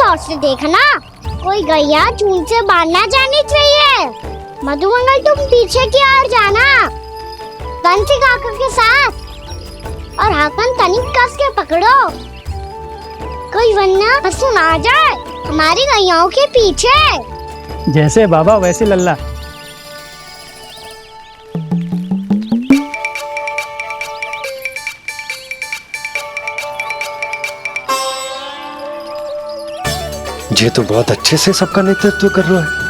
गौर से देखना, कोई गैया चून से बाहर ना जानी चाहिए। मधुमंगल तुम पीछे की ओर जाना, कंसी काका के साथ, और हाकन तनिक कस के पकड़ो, कोई वरना पशु ना आ जाए हमारी गैयाओं के पीछे। जैसे बाबा वैसे लल्ला। ये तो बहुत अच्छे से सबका नेतृत्व कर रहा है।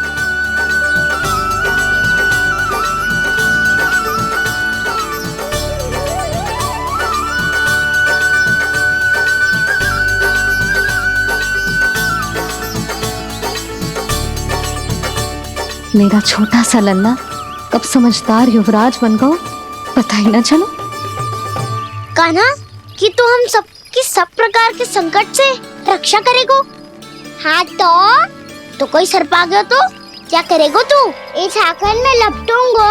मेरा छोटा सा लल्ला कब समझदार युवराज बन गया पता ही ना चलो। कान्हा कि तू हम सब प्रकार के संकट से रक्षा करेगो। हाँ तो कोई सर्प आ गया तो क्या करेगो तू? इस हाकन में लपटूंगा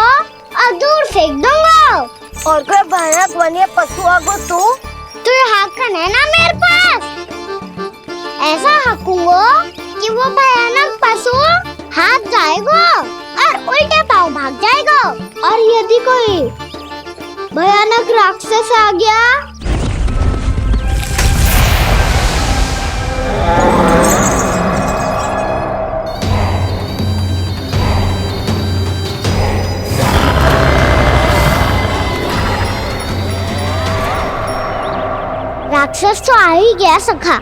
और दूर फेंक दूंगा। और कोई भयानक वन्य पशु आगो तो ये हाकन है ना मेरे पास, ऐसा हाकूंगा कि वो भयानक पशु हाथ जाएगा और उल्टे पांव भाग जाएगा। और यदि कोई भयानक राक्षस आ गया राक्षस तो आ ही गया सखा।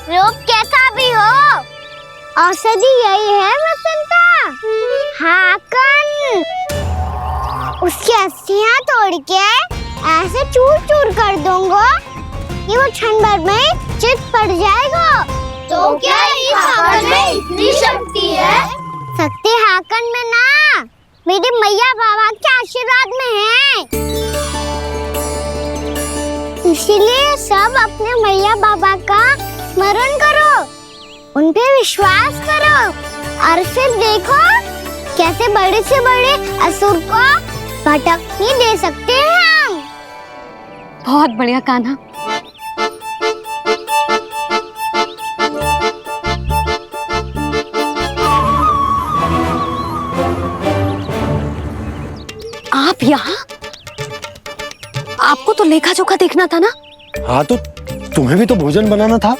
रूप कैसा भी हो, औषधि यही है वसंता। हाकन उसकी अस्थियां तोड़ के ऐसे चूर चूर कर दूंगा कि वो क्षण भर में चित पड़ जाएगा। तो क्या इस हाकन में इतनी शक्ति है? शक्ति हाकन में ना, मेरे मैया बाबा के आशीर्वाद में है। इसीलिए सब अपने मैया बाबा का स्मरण करो, उन पे विश्वास करो और फिर देखो कैसे बड़े से बड़े असुर को भटकने दे सकते हैं हम। बहुत बढ़िया कान्हा। आप यहाँ? आपको तो लेखा जोखा देखना था ना? हाँ तो तुम्हें भी तो भोजन बनाना था।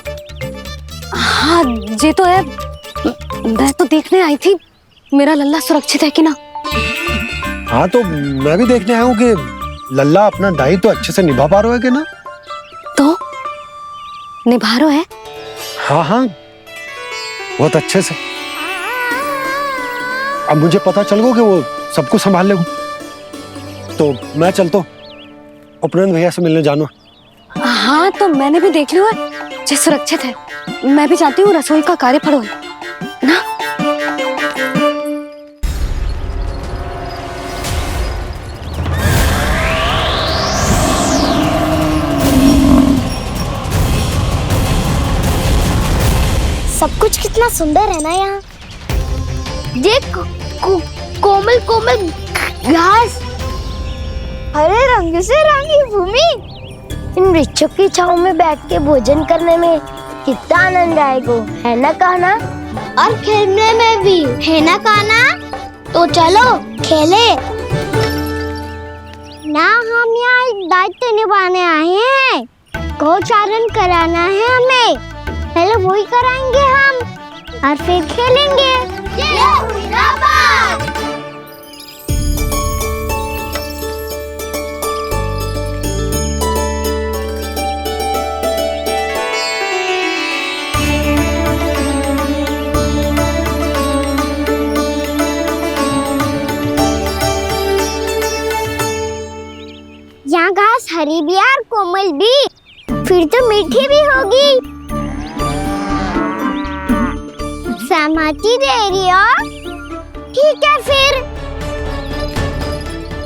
हाँ ये तो है, मैं तो देखने आई थी मेरा लल्ला सुरक्षित है कि ना। हाँ तो मैं भी देखने आया हूँ कि लल्ला अपना दायित्व तो अच्छे से निभा पा रहा है कि ना। तो निभा रहा है? हाँ हाँ बहुत अच्छे से। अब मुझे पता चल गया कि वो सबको संभाल लेगा। तो मैं चलता हूँ, उपनंद भैया से मिलने जाना। हाँ तो मैंने भी देख लिया है, जो सुरक्षित है। मैं भी चाहती हूँ रसोई का कार्य पड़ो ना। सब कुछ कितना सुंदर है ना यहाँ। देख कोमल कोमल घास, हरे रंग से रंगी भूमि। इन वृक्षों की छांव में बैठ के भोजन करने में कितना आनंद आएगा, है ना कान्हा? और खेलने में भी, है ना कान्हा? तो चलो खेले ना। हम यहाँ एक दायित्व निभाने आए हैं, गोचारण कराना है हमें। पहले वही कराएंगे हम और फिर खेलेंगे। यहाँ घास हरी भी और कोमल भी, फिर तो मीठी भी होगी। सहमति दे रही हो? ठीक है फिर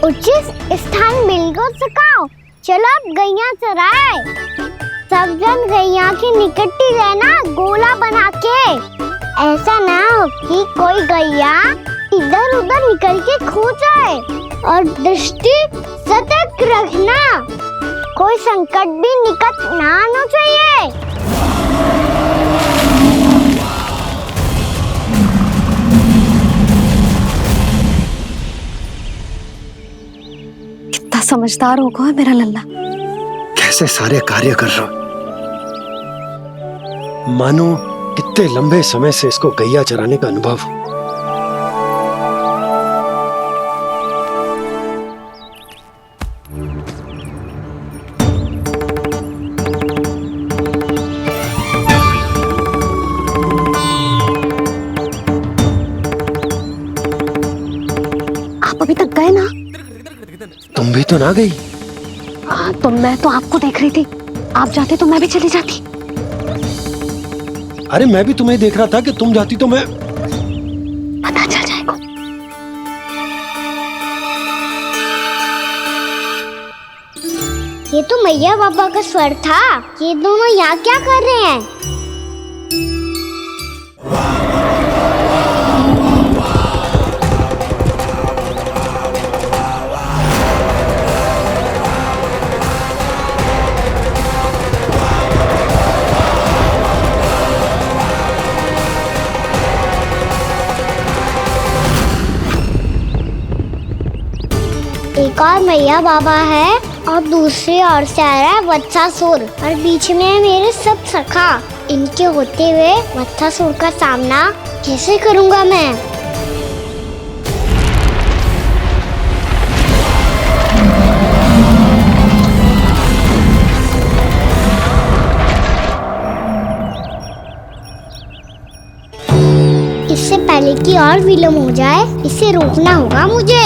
उचित स्थान बिल्कुल सुखाओ। चलो अब गैया चराए। सब जन गैया के निकट ही रहना, गोला बना के। ऐसा ना हो कि कोई गैया इधर उधर निकल के खो जाए। और दृष्टि सतर्क रखना, कोई संकट भी निकट ना आना चाहिए। कितना समझदार होगा है मेरा लल्ला। कैसे सारे कार्य कर रहा, मानो कितने लंबे समय से इसको गैया चराने का अनुभव हो। आप अभी तक गए ना? तुम भी तो ना गई। तो मैं तो आपको देख रही थी, आप जाते तो मैं भी चली जाती। अरे मैं भी तुम्हें देख रहा था कि तुम जाती तो मैं। पता चल जाएगा। ये तो मैया बाबा का स्वर था। ये दोनों यहाँ क्या कर रहे हैं? एक और मैया बाबा है और दूसरी ओर से आ रहा है वत्सासुर और बीच में है मेरे सब सखा। इनके होते हुए वत्सासुर का सामना कैसे करूंगा मैं? इससे पहले कि और विलम्ब हो जाए, इसे रोकना होगा मुझे।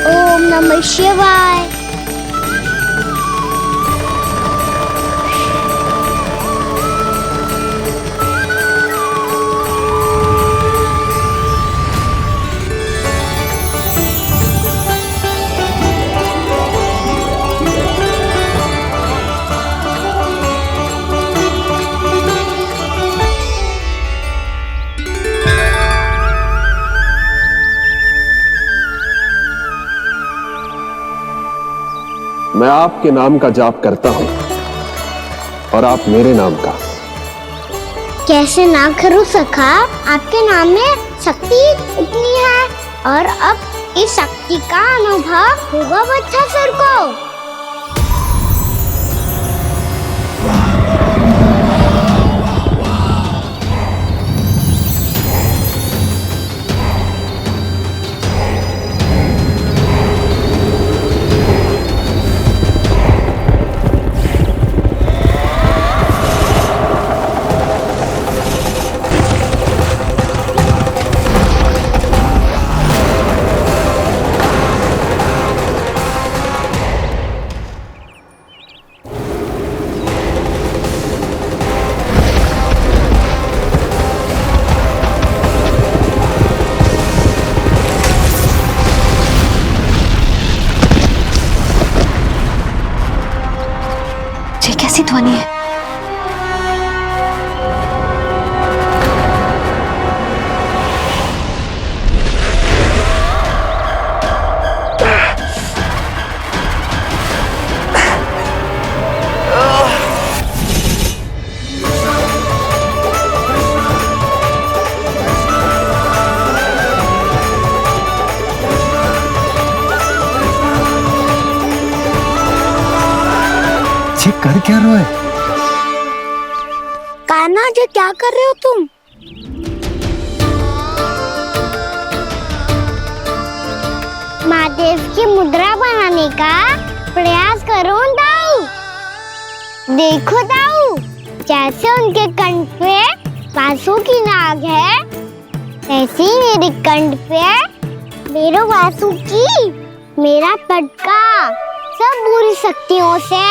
ओम नमः शिवाय। मैं आपके नाम का जाप करता हूं और आप मेरे नाम का। कैसे ना करूं सखा, आपके नाम में शक्ति इतनी है और अब इस शक्ति का अनुभव होगा वत्सासुर को। कैसी ध्वनि है? ये कर क्या रहे हो? कान्हा जी क्या कर रहे हो तुम? महादेव की मुद्रा बनाने का प्रयास करो दाऊ। देखो दाऊ, जैसे उनके कंठ पे वासु की नाग है, ऐसे ही मेरे कंठ पे मेरे वासु की मेरा पटका सब बुरी शक्तियों से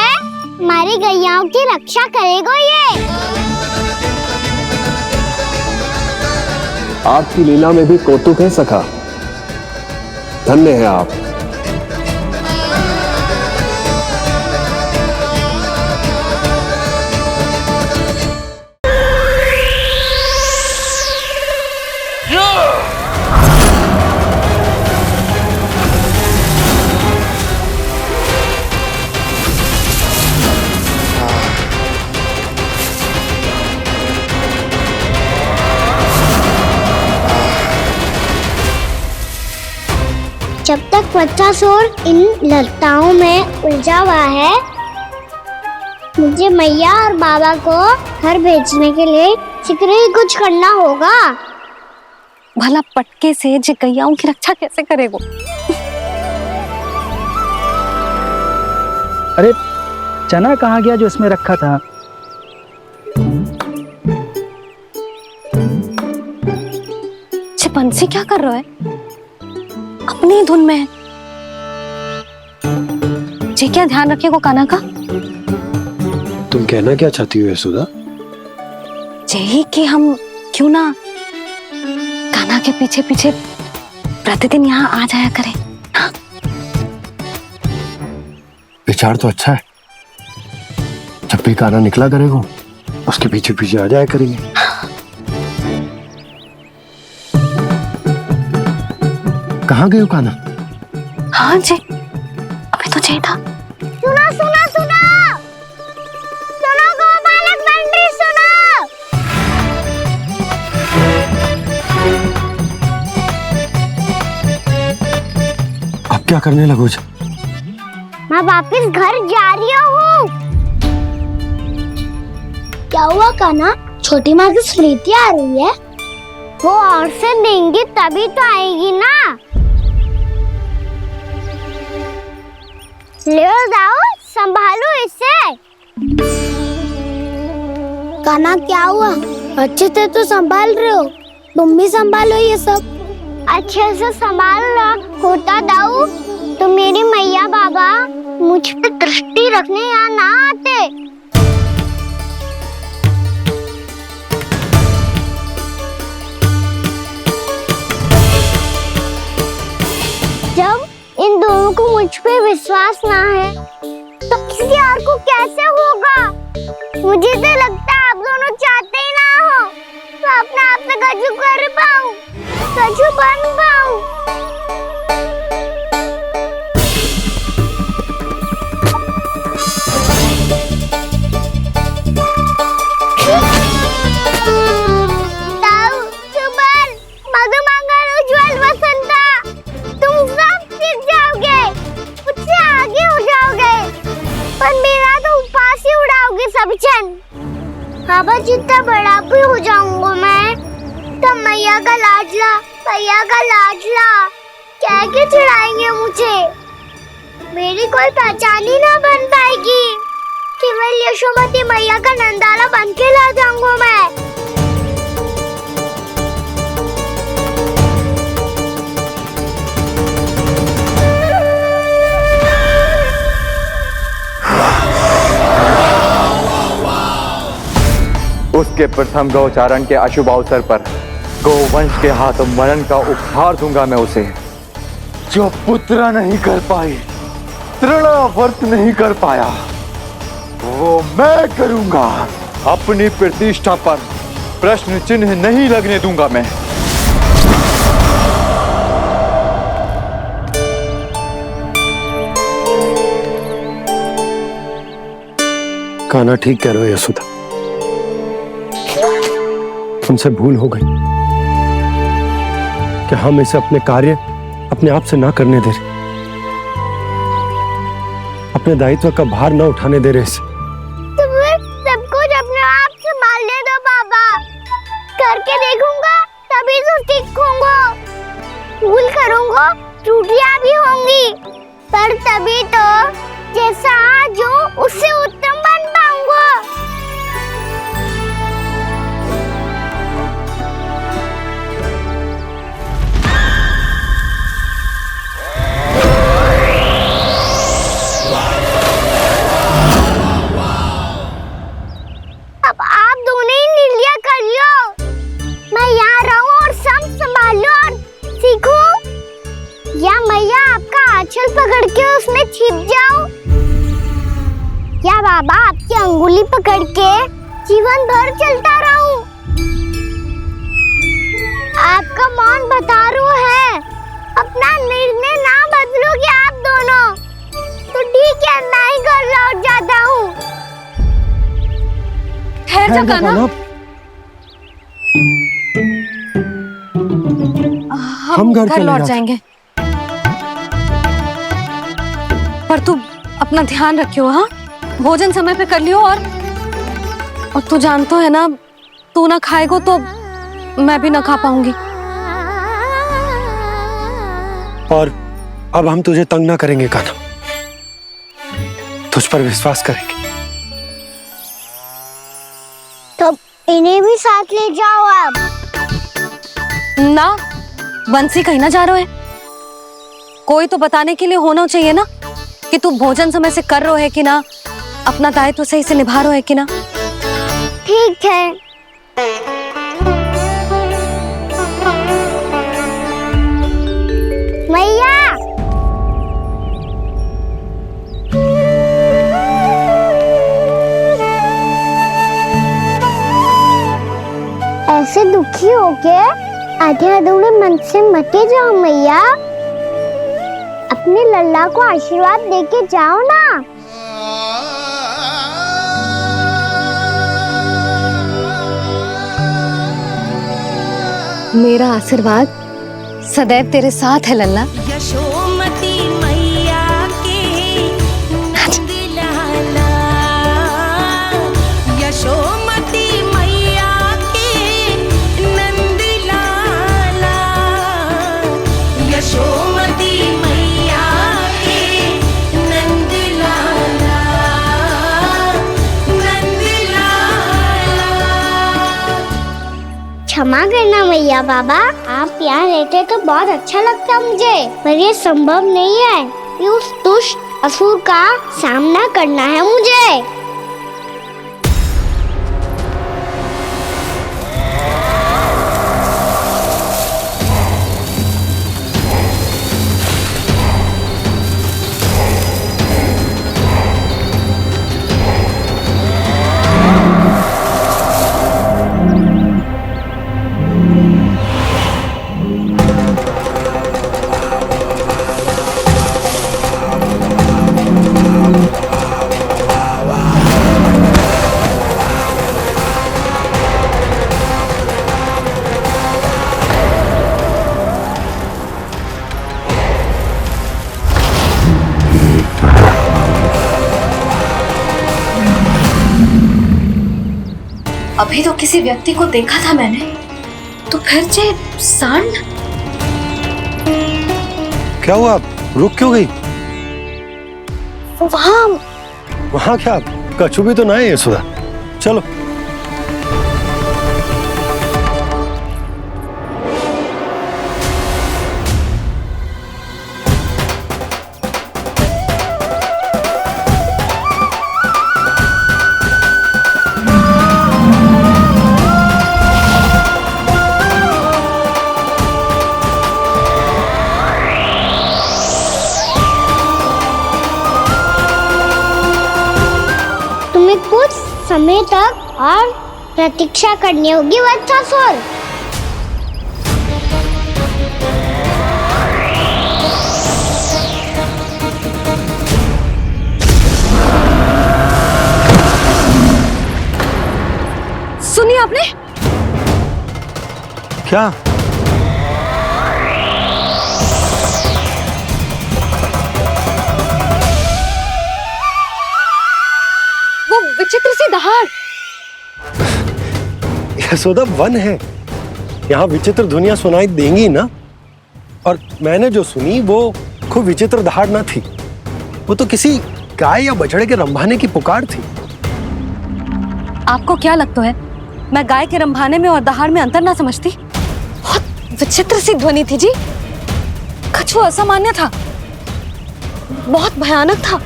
हमारी गैयाओं की रक्षा करेगा ये। आपकी लीला में भी कौतुक है सखा। धन्य है आप। जब तक बच्चासुर इन लताओं में उलझा हुआ है, मुझे मैया और बाबा को घर भेजने के लिए शीघ्र ही कुछ करना होगा। भला पटके से जे गैयाओं की रक्षा कैसे करेगो? अरे चना कहाँ गया जो इसमें रखा था? बंसी क्या कर रहा है? अपनी धुन में है। जी क्या ध्यान रखेगो कान्हा का? तुम कहना क्या चाहती हो यशोदा? यही कि हम क्यों ना कान्हा के पीछे पीछे प्रतिदिन यहाँ आ जाया करें। हाँ? विचार तो अच्छा है। जब भी कान्हा निकला करेगा उसके पीछे पीछे आ जाया करेंगे। कहाँ गए हो कान्हा? हाँ जी, अभी तो चाहिए था। सुनो सुनो सुनो सुनो गोपालक पंडित सुनो। अब क्या करने लगोगे? मैं वापिस घर जा रही हूँ। क्या हुआ कान्हा? छोटी माँ की स्मृति आ रही है? वो और से देंगी तभी तो आएगी ना। ले जाओ, संभालो इसे। कान्हा क्या हुआ? अच्छे से तो संभाल रहे हो, तुम भी संभालो ये सब। अच्छे से संभाल लो होता दाऊ तो मेरी मैया बाबा मुझ पे दृष्टि रखने यहाँ ना आते। जब इन दोनों को मुझ पे विश्वास ना है तो किसी और को कैसे होगा? मुझे तो लगता है आप दोनों चाहते ही ना हो तो अपने आप से गजू कर पाऊं, गजू बन पाऊं। बाबा जितना बड़ा भी हो जाऊंगा मैं तो मैया का लाडला, भैया का लाडला क्या के चिढ़ाएंगे मुझे। मेरी कोई पहचान ही ना बन पाएगी। केवल यशोमती मैया का नंदाला बन के ला जाऊंगा मैं। उसके प्रथम गौचारण के अशुभ अवसर पर गोवंश के हाथों मरण का उपहार दूंगा मैं उसे। जो पुत्र नहीं कर पाई, तृणावर्त नहीं कर पाया, वो मैं करूंगा। अपनी प्रतिष्ठा पर प्रश्न चिन्ह नहीं लगने दूंगा मैं। कान्हा ठीक कह रहे हो यशोदा, हमसे भूल हो गई कि हम इसे अपने कार्य अपने आप से ना करने दे रहे, अपने दायित्व का भार ना उठाने दे रहे इसे। तभी तो सीखूंगा। भूल करूंगा, त्रुटियां भी होंगी, पर तभी तो जैसा आज हूँ उससे उत्तम बन पाऊंगा। अब आप दोनों ही निर्णय कर लो। मैं यहाँ रहूं और सब संभालूं और सीखूं, या मैया आपका आंचल पकड़ के उसमें छिप जाऊं, या बाबा आपकी अंगुली पकड़ के जीवन भर चलता रहूं। आपका मौन बतारू है, अपना निर्णय ना बदलोगे आप दोनों तो ठीक है, मैं ही घर लौट जाता हूँ। ठहर जा कान्हा, हम घर लौट जाएंगे, पर तू अपना ध्यान रखियो। हाँ, भोजन समय पे कर लियो। और तू जानतो है ना, तू ना खाएगो तो मैं भी ना खा पाऊंगी। और अब हम तुझे तंग ना करेंगे कान्हा, तुझ पर विश्वास करेंगे। तो इन्हें भी साथ ले जाओ अब। ना, बंसी कहीं ना जा रहे है, कोई तो बताने के लिए होना चाहिए ना कि तू भोजन समय से कर रहे है कि ना, अपना दायित्व सही से निभा रहे है कि ना। ठीक है। मैया, ऐसे दुखी होके आधे अधूरे मन से मत जाओ मैया, अपने लल्ला को आशीर्वाद देके जाओ ना। मेरा आशीर्वाद सदैव तेरे साथ है लल्ला। यशोमती मैया के नंद लाला, यशोमती मैया के नंद लाला, यशोमती मैया के नंद लाला, नंद लाला। क्षमा करना मैया बाबा, आप यहाँ रहते तो बहुत अच्छा लगता मुझे, पर ये संभव नहीं है कि उस दुष्ट असुर का सामना करना है मुझे। अभी तो किसी व्यक्ति को देखा था मैंने, तो फिर से सांड। क्या हुआ, रुक क्यों गई? वहाँ क्या, कछु भी तो ना है यशोदा, चलो। कुछ समय तक और प्रतीक्षा करनी होगी वत्सासुर। सुनिए आपने क्या? विचित्र सी दहाड़। यशोदा वन है, यहाँ विचित्र ध्वनियां सुनाई देंगी ना। और मैंने जो सुनी वो खूब विचित्र दहाड़ ना थी, वो तो किसी गाय या बछड़े के रंभाने की पुकार थी। आपको क्या लगता है मैं गाय के रंभाने में और दहाड़ में अंतर ना समझती? बहुत विचित्र सी ध्वनि थी जी, कुछ वो असामान्य था, बहुत भयानक था।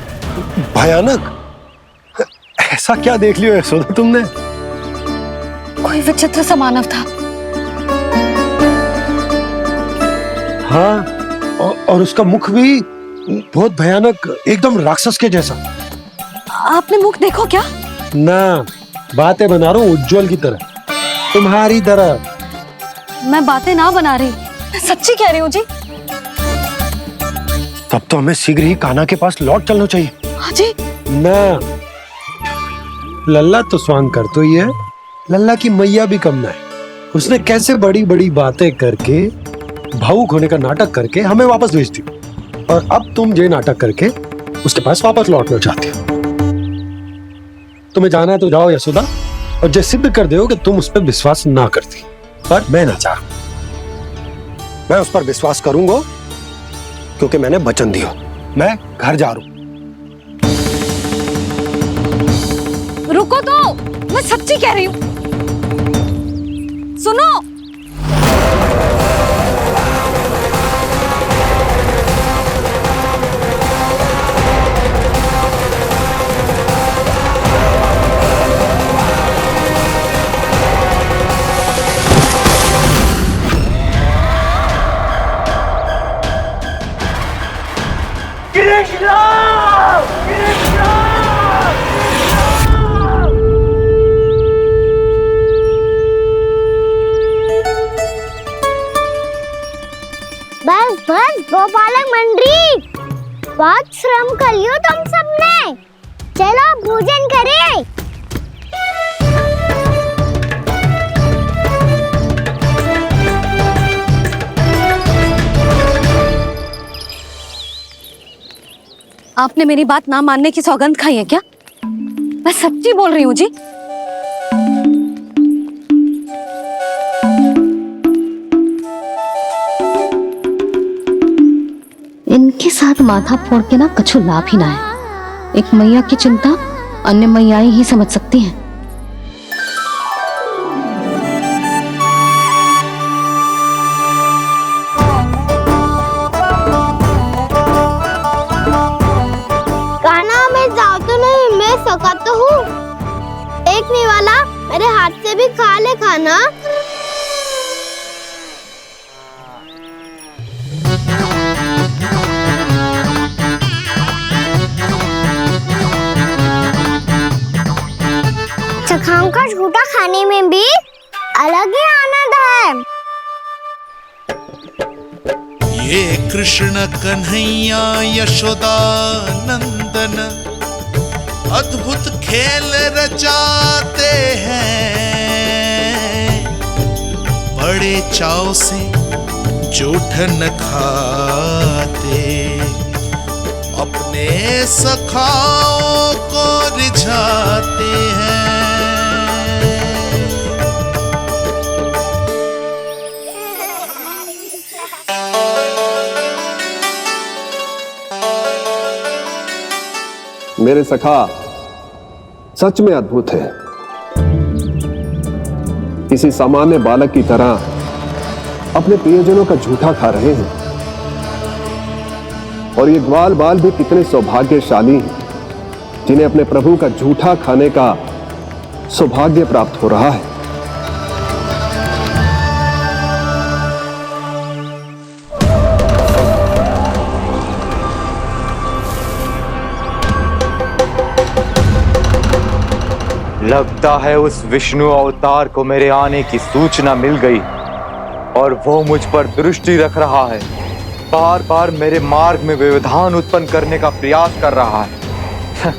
भयानक? ऐसा क्या देख लियो यशोदा तुमने? कोई विचित्र सा मानव था। हाँ, और उसका मुख भी बहुत भयानक, एकदम राक्षस के जैसा। आपने मुख देखो क्या? ना, बातें बना रहा हूँ उज्जवल की तरह, तुम्हारी तरह। मैं बातें ना बना रही, मैं सच्ची कह रही हूँ जी। तब तो हमें शीघ्र ही कान्हा के पास लौट चलना चाहिए। हाँ जी। ना, लल्ला तो स्वांग कर तो ही है, लल्ला की मैया भी कम ना है। उसने कैसे बड़ी बड़ी बातें करके, भावुक होने का नाटक करके हमें वापस भेज दी, और अब तुम ये नाटक करके उसके पास वापस लौटना चाहते हो। तुम्हें जाना है तो जाओ यशोदा, और जो सिद्ध कर दो कि तुम उस पर विश्वास ना करती। पर मैं ना चाह, मैं उस पर विश्वास करूंगा क्योंकि मैंने वचन दिया। मैं घर जा रहा हूं। रुको तो, मैं सच्ची कह रही हूँ, सुनो। बस बस गोपालक मंडली, बहुत श्रम कर लियो तुम सबने, चलो भोजन करें। आपने मेरी बात ना मानने की सौगंध खाई है क्या? मैं सच्ची बोल रही हूँ जी। इनके साथ माथा फोड़ के ना कछु लाभ ही ना है। एक मैया की चिंता अन्य मैयाएं ही समझ सकती हैं। कान्हा मैं जाओ तो नहीं, मैं सका तो हूँ। देखने वाला मेरे हाथ से भी खा ले खाना। चखाओं का झूठा खाने में भी अलग ही आनंद है। ये कृष्ण कन्हैया यशोदा नंदन अद्भुत खेल रचाते हैं, बड़े चाव से जूठन खाते, अपने सखाओं को रिझाते हैं। मेरे सखा सच में अद्भुत है। किसी सामान्य बालक की तरह अपने प्रियजनों का झूठा खा रहे हैं, और ये ग्वाल बाल भी कितने सौभाग्यशाली हैं जिन्हें अपने प्रभु का झूठा खाने का सौभाग्य प्राप्त हो रहा है। लगता है उस विष्णु अवतार को मेरे आने की सूचना मिल गई और वो मुझ पर दृष्टि रख रहा है। बार बार मेरे मार्ग में व्यवधान उत्पन्न करने का प्रयास कर रहा है।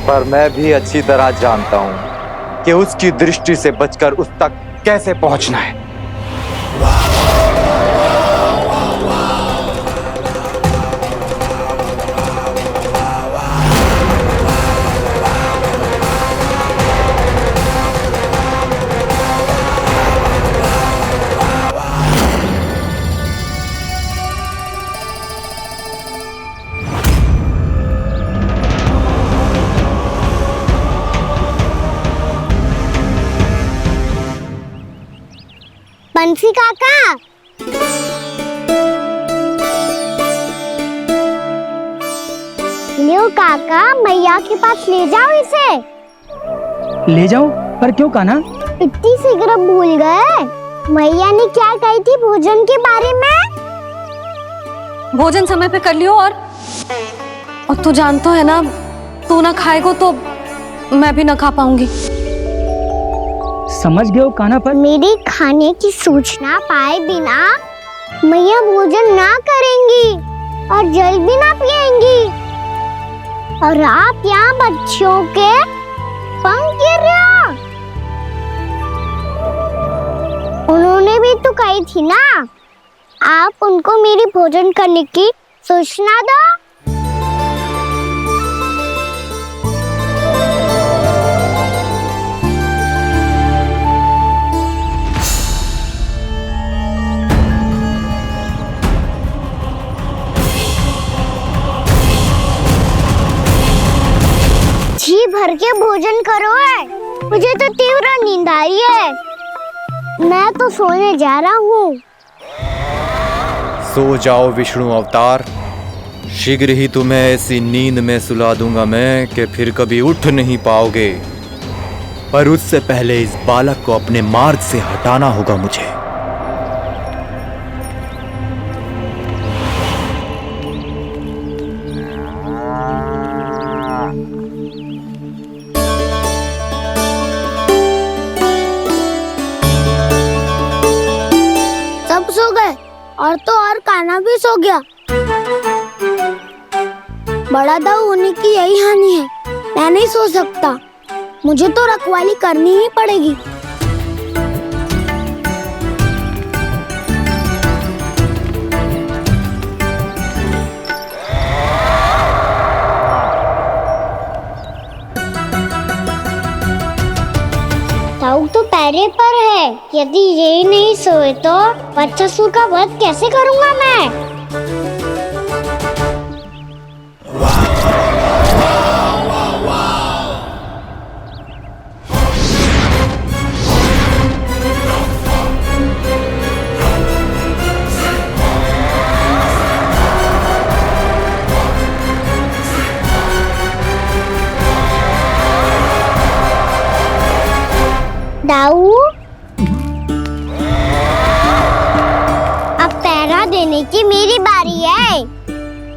पर मैं भी अच्छी तरह जानता हूं कि उसकी दृष्टि से बचकर उस तक कैसे पहुंचना है। जी काका। लियो काका, मैया के पास ले जाओ इसे। ले जाओ, पर क्यों कान्हा? इतनी शीघ्र भूल गए? मैया ने क्या कही थी भोजन के बारे में? भोजन समय पे कर लियो। और तू जानता है ना, तू ना खाएगा तो मैं भी ना खा पाऊंगी। समझ गए हो कान्हा, पर मेरी खाने की सूचना पाए बिना मैया भोजन ना करेंगी और जल भी ना पिएंगी। और आप यहाँ बच्चों के पंख गिर रहे हो। उन्होंने भी तो कही थी ना, आप उनको मेरी भोजन करने की सूचना दो। जी भर के भोजन करो है, मुझे तो तीव्र नींद आई है। मैं तो सोने जा रहा हूँ। सो जाओ विष्णु अवतार, शीघ्र ही तुम्हें ऐसी नींद में सुला दूंगा मैं कि फिर कभी उठ नहीं पाओगे। पर उससे पहले इस बालक को अपने मार्ग से हटाना होगा मुझे। सब सो गए और तो और कान्हा भी सो गया। बड़ा दाऊ होने की यही हानि है, मैं नहीं सो सकता। मुझे तो रखवाली करनी ही पड़ेगी। ताऊ तो पैरे पर है। यदि ये नहीं सोए तो बच्चासुर का वध कैसे करूंगा मैं? दाऊ, अब पहरा देने की मेरी बारी है।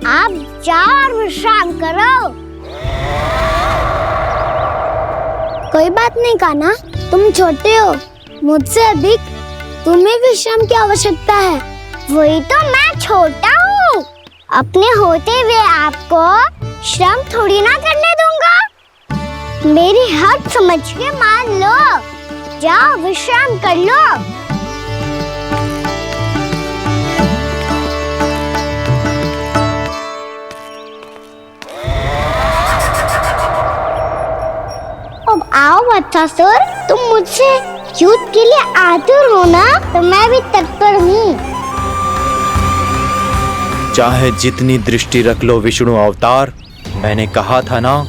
आप जाओ और विश्राम करो। कोई बात नहीं कान्हा, तुम छोटे हो, मुझसे अधिक तुम्हें विश्राम की आवश्यकता है। वही तो मैं छोटा हूँ, अपने होते हुए आपको श्रम थोड़ी ना करने दूंगा। मेरी हद समझ के मान लो। जाओ विश्राम कर लो। अब आओ बच्चासुर, तुम मुझसे युद्ध के लिए आतुर हो ना, तो मैं भी तत्पर हूँ। चाहे जितनी दृष्टि रख लो विष्णु अवतार, मैंने कहा था ना,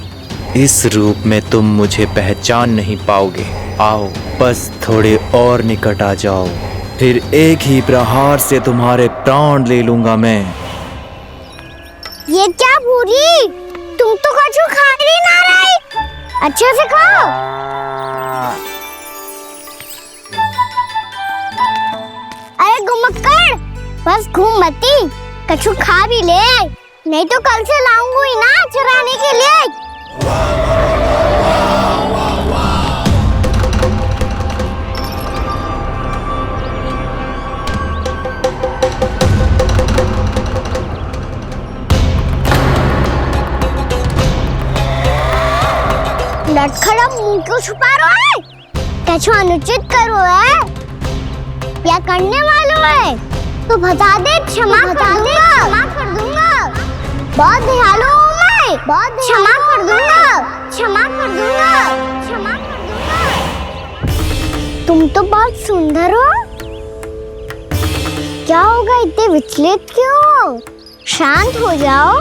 इस रूप में तुम मुझे पहचान नहीं पाओगे। आओ बस थोड़े और निकट आ जाओ, फिर एक ही प्रहार से तुम्हारे प्राण ले लूंगा मैं। ये क्या भूरी, तुम तो कछु खा ही ना रही। अच्छे से खाओ। अरे घुमक्कड़, बस घूम मती, कछु खा भी ले, नहीं तो कल से लाऊंगी ना चराने के लिए। लटखड़ा मुंह क्यों छुपा रहा है? कछु अनुचित करो है या करने वालों है तो बता दे, क्षमा कर दूंगा। बहुत दयालु हूँ मैं, बहुत क्षमा कर दूंगा। तुम तो बहुत सुंदर हो। क्या होगा, इतने विचलित क्यों हो? शांत हो जाओ।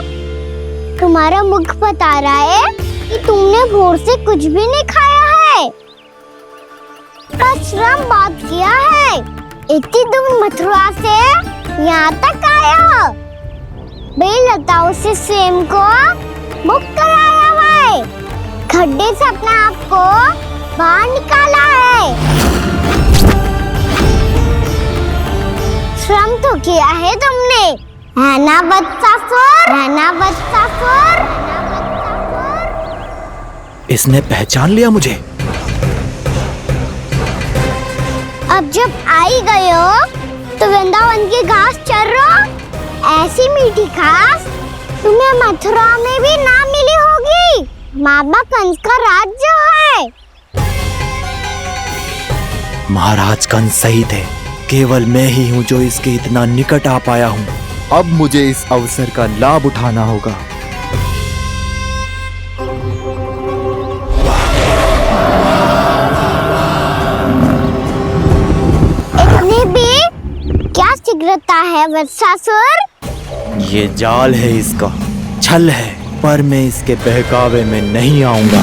तुम्हारा मुख बता रहा है कि तुमने भोर से कुछ भी नहीं खाया है, बस श्रम बात किया है। इतनी दूर मथुरा से यहाँ तक आया हो? बेलताओं से सेम को मुक्त कराया हुआ है, खड्डे से अपने आप को बाहर निकाला है। श्रम तो किया है तुमने, है ना वत्सासुर? है ना वत्सासुर? इसने पहचान लिया मुझे। अब जब आई गए हो तो वृंदावन की घास चर रहो। ऐसी मीठी घास तुम्हें मथुरा में भी ना मिली होगी। मामा कंस का राज्य है। महाराज कंस सही थे, केवल मैं ही हूँ जो इसके इतना निकट आ पाया हूँ। अब मुझे इस अवसर का लाभ उठाना होगा। इतनी भी क्या शीघ्रता है वत्सासुर? ये जाल है इसका, छल है, पर मैं इसके बहकावे में नहीं आऊंगा।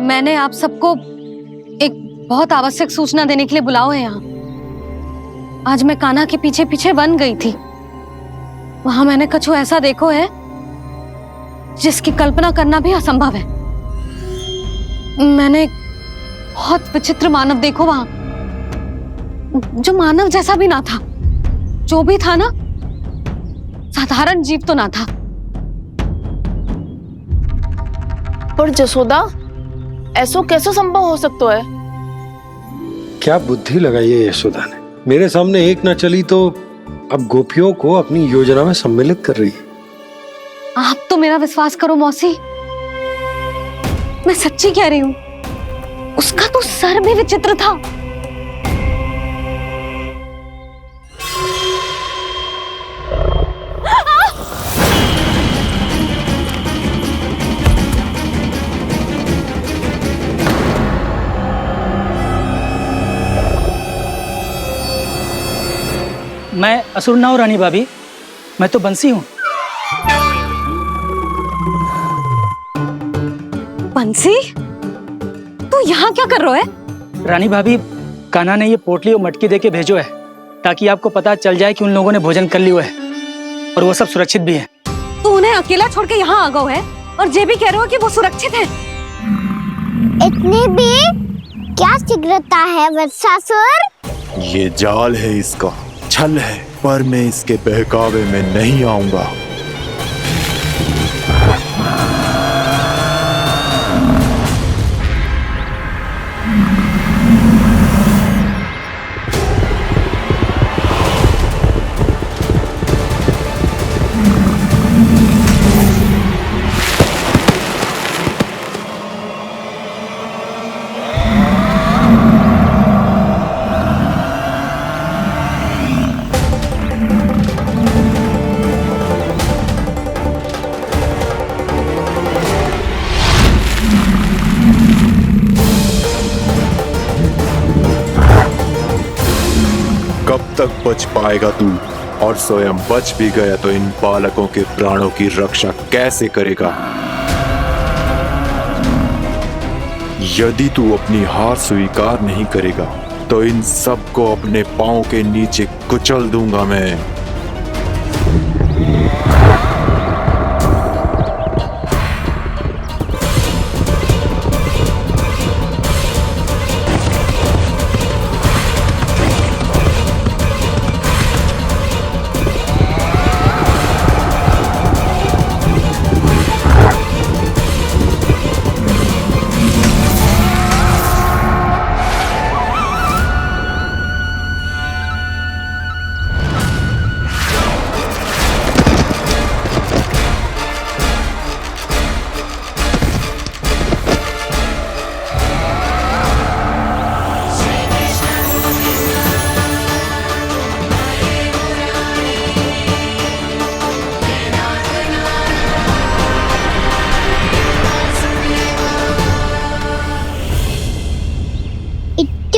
मैंने आप सबको एक बहुत आवश्यक सूचना देने के लिए बुलाओ है यहाँ। आज मैं कान्हा के पीछे पीछे वन गई थी। वहां मैंने कछु ऐसा देखो है जिसकी कल्पना करना भी असंभव है। मैंने एक बहुत विचित्र मानव देखो वहां, जो मानव जैसा भी ना था। जो भी था ना, साधारण जीव तो ना था। पर जसोदा, ऐसो कैसे संभव हो सकता है? क्या बुद्धि लगाई है यशोदा ने। मेरे सामने एक ना चली तो अब गोपियों को अपनी योजना में सम्मिलित कर रही है। आप तो मेरा विश्वास करो मौसी, मैं सच्ची कह रही हूं। उसका तो सर भी विचित्र था। मैं असुर ना हूं रानी भाभी, मैं तो बंसी हूँ। बंसी, तू यहाँ क्या कर रहा है? रानी भाभी, कान्हा ने ये पोटली और मटकी देके भेजो है ताकि आपको पता चल जाए कि उन लोगों ने भोजन कर लिया है और वो सब सुरक्षित भी है। तू उन्हें अकेला छोड़ के यहाँ आ गया है और ये भी कह रहे हो कि वो सुरक्षित है। इतनी भी क्या शीघ्रता है वत्सासुर? ये जाल है इसका, छल है, पर मैं इसके बहकावे में नहीं आऊंगा। कब तक बच पाएगा तू? और स्वयं बच भी गया तो इन बालकों के प्राणों की रक्षा कैसे करेगा? यदि तू अपनी हार स्वीकार नहीं करेगा तो इन सबको अपने पांव के नीचे कुचल दूंगा मैं।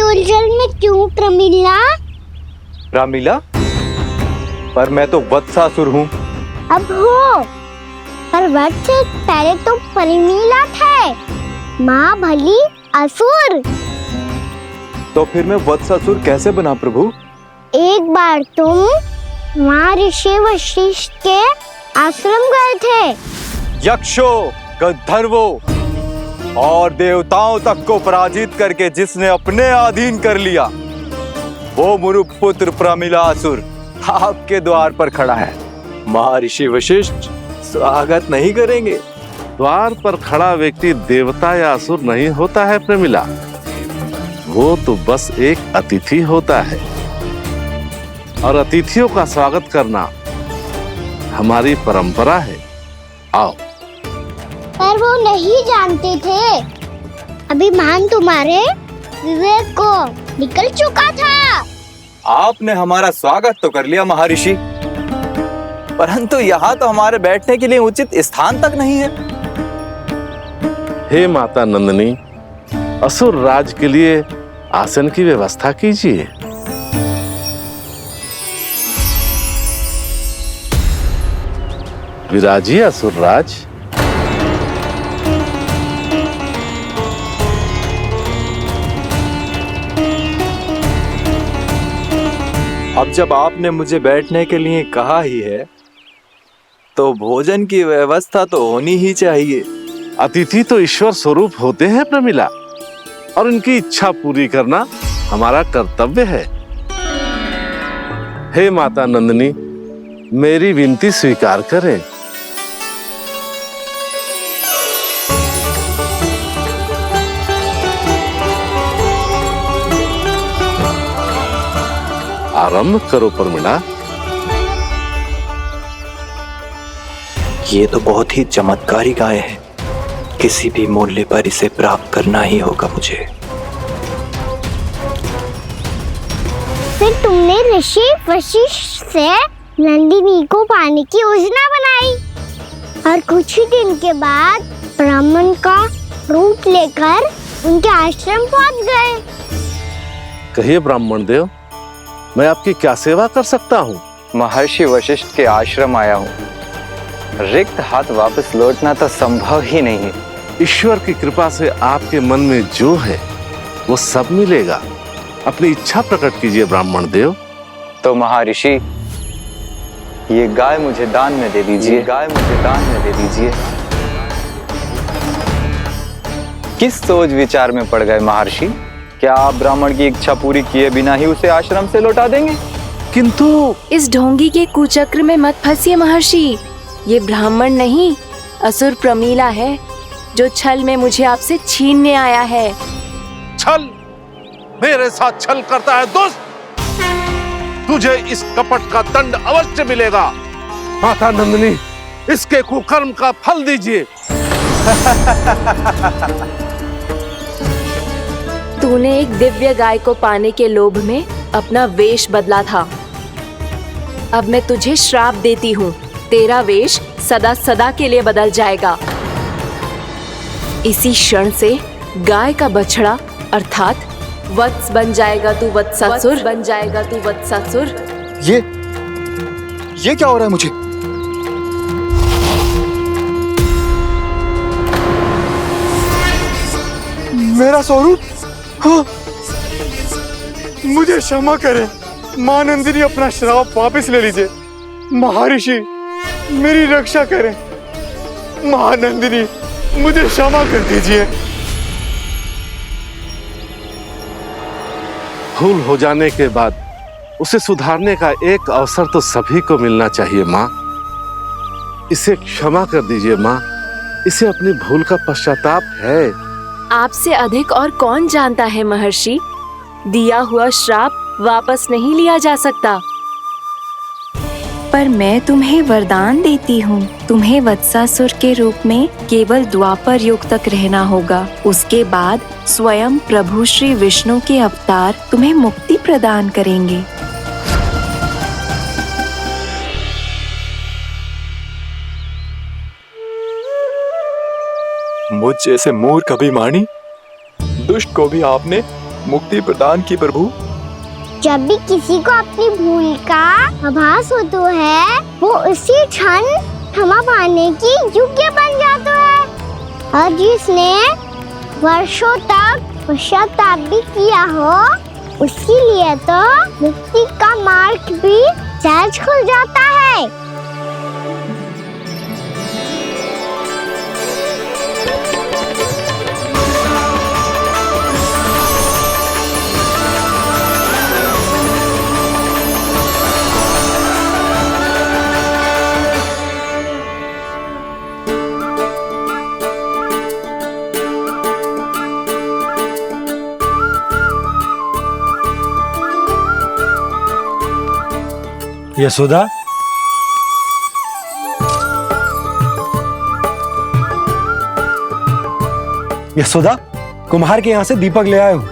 उलझन में क्यों प्रमिला? रामीला, पर मैं तो वत्सासुर हूँ। अब हो, पर वट से पहले तो परिमीला थे, माँ भली असुर। तो फिर मैं वत्सासुर कैसे बना प्रभु? एक बार तुम वहाँ ऋषि वशिष्ठ के आश्रम गए थे। यक्षो, गंधर्वों और देवताओं तक को पराजित करके जिसने अपने अधीन कर लिया, वो मुरुपुत्र प्रमिलासुर आपके द्वार पर खड़ा है। महर्षि वशिष्ठ स्वागत नहीं करेंगे? द्वार पर खड़ा व्यक्ति देवता या असुर नहीं होता है प्रमिला, वो तो बस एक अतिथि होता है, और अतिथियों का स्वागत करना हमारी परंपरा है। आओ। पर वो नहीं जानते थे, अभिमान तुम्हारे विवेक को निकल चुका था। आपने हमारा स्वागत तो कर लिया महर्षि, परंतु यहाँ तो हमारे बैठने के लिए उचित स्थान तक नहीं है। हे माता नंदिनी, असुर राज के लिए आसन की व्यवस्था कीजिए। विराजिए असुर राज। अब जब आपने मुझे बैठने के लिए कहा ही है, तो भोजन की व्यवस्था तो होनी ही चाहिए। अतिथि तो ईश्वर स्वरूप होते हैं प्रमिला, और उनकी इच्छा पूरी करना हमारा कर्तव्य है। हे माता नंदिनी, मेरी विनती स्वीकार करें। आरंभ करो प्रमिला। ये तो बहुत ही चमत्कारी गाय है, किसी भी मूल्य पर इसे प्राप्त करना ही होगा मुझे। फिर तुमने ऋषि वशिष्ठ से नंदिनी को पाने की योजना बनाई, और कुछ ही दिन के बाद ब्राह्मण का रूप लेकर उनके आश्रम पहुंच गए। कहिए ब्राह्मण देव, मैं आपकी क्या सेवा कर सकता हूँ? महर्षि वशिष्ठ के आश्रम आया हूँ। रिक्त हाथ वापस लौटना तो संभव ही नहीं है। ईश्वर की कृपा से आपके मन में जो है वो सब मिलेगा। अपनी इच्छा प्रकट कीजिए ब्राह्मण देव। तो महर्षि, ये गाय मुझे दान में दे दीजिए। गाय मुझे दान में दे दीजिए। किस सोच विचार में पड़ गए महर्षि? क्या आप ब्राह्मण की इच्छा पूरी किए बिना ही उसे आश्रम से लौटा देंगे? किंतु इस ढोंगी के कुचक्र में मत फंसिए महर्षि। ये ब्राह्मण नहीं, असुर प्रमीला है, जो छल में मुझे आपसे छीनने आया है। छल? मेरे साथ छल करता है दुष्ट? तुझे इस कपट का दंड अवश्य मिलेगा। माता नंदिनी, इसके कुकर्म का फल दीजिए। तूने एक दिव्य गाय को पाने के लोभ में अपना वेश बदला था। अब मैं तुझे श्राप देती हूँ, तेरा वेश सदा सदा के लिए बदल जाएगा। इसी क्षण से गाय का बछड़ा अर्थात वत्स बन जाएगा तू वत्सासुर। बन जाएगा तू वत्सासुर। ये क्या हो रहा है मुझे? मेरा स्वरूप? हाँ। मुझे क्षमा करें मां नंदिनी, अपना श्राप वापस ले लीजिए। महर्षि, मेरी रक्षा करें। महानंदिनी, मुझे क्षमा कर दीजिए। भूल हो जाने के बाद उसे सुधारने का एक अवसर तो सभी को मिलना चाहिए माँ। इसे क्षमा कर दीजिए माँ, इसे अपनी भूल का पश्चाताप है। आपसे अधिक और कौन जानता है महर्षि, दिया हुआ श्राप वापस नहीं लिया जा सकता। पर मैं तुम्हें वरदान देती हूँ, तुम्हें वत्सासुर के रूप में केवल द्वापर युग तक रहना होगा। उसके बाद स्वयं प्रभु श्री विष्णु के अवतार तुम्हें मुक्ति प्रदान करेंगे। मुझ जैसे मूर्ख अभिमानी दुष्ट को भी आपने मुक्ति प्रदान की प्रभु। जब भी किसी को अपनी भूल का आभास होता है, वो उसी क्षण क्षमा पाने की योग्य बन जाता है। और जिसने वर्षों तक पश्चाताप भी किया हो, उसके लिए तो मुक्ति का मार्ग भी सहज खुल जाता है। यशोदा, यशोदा, कुम्हार के यहां से दीपक ले आए हूं।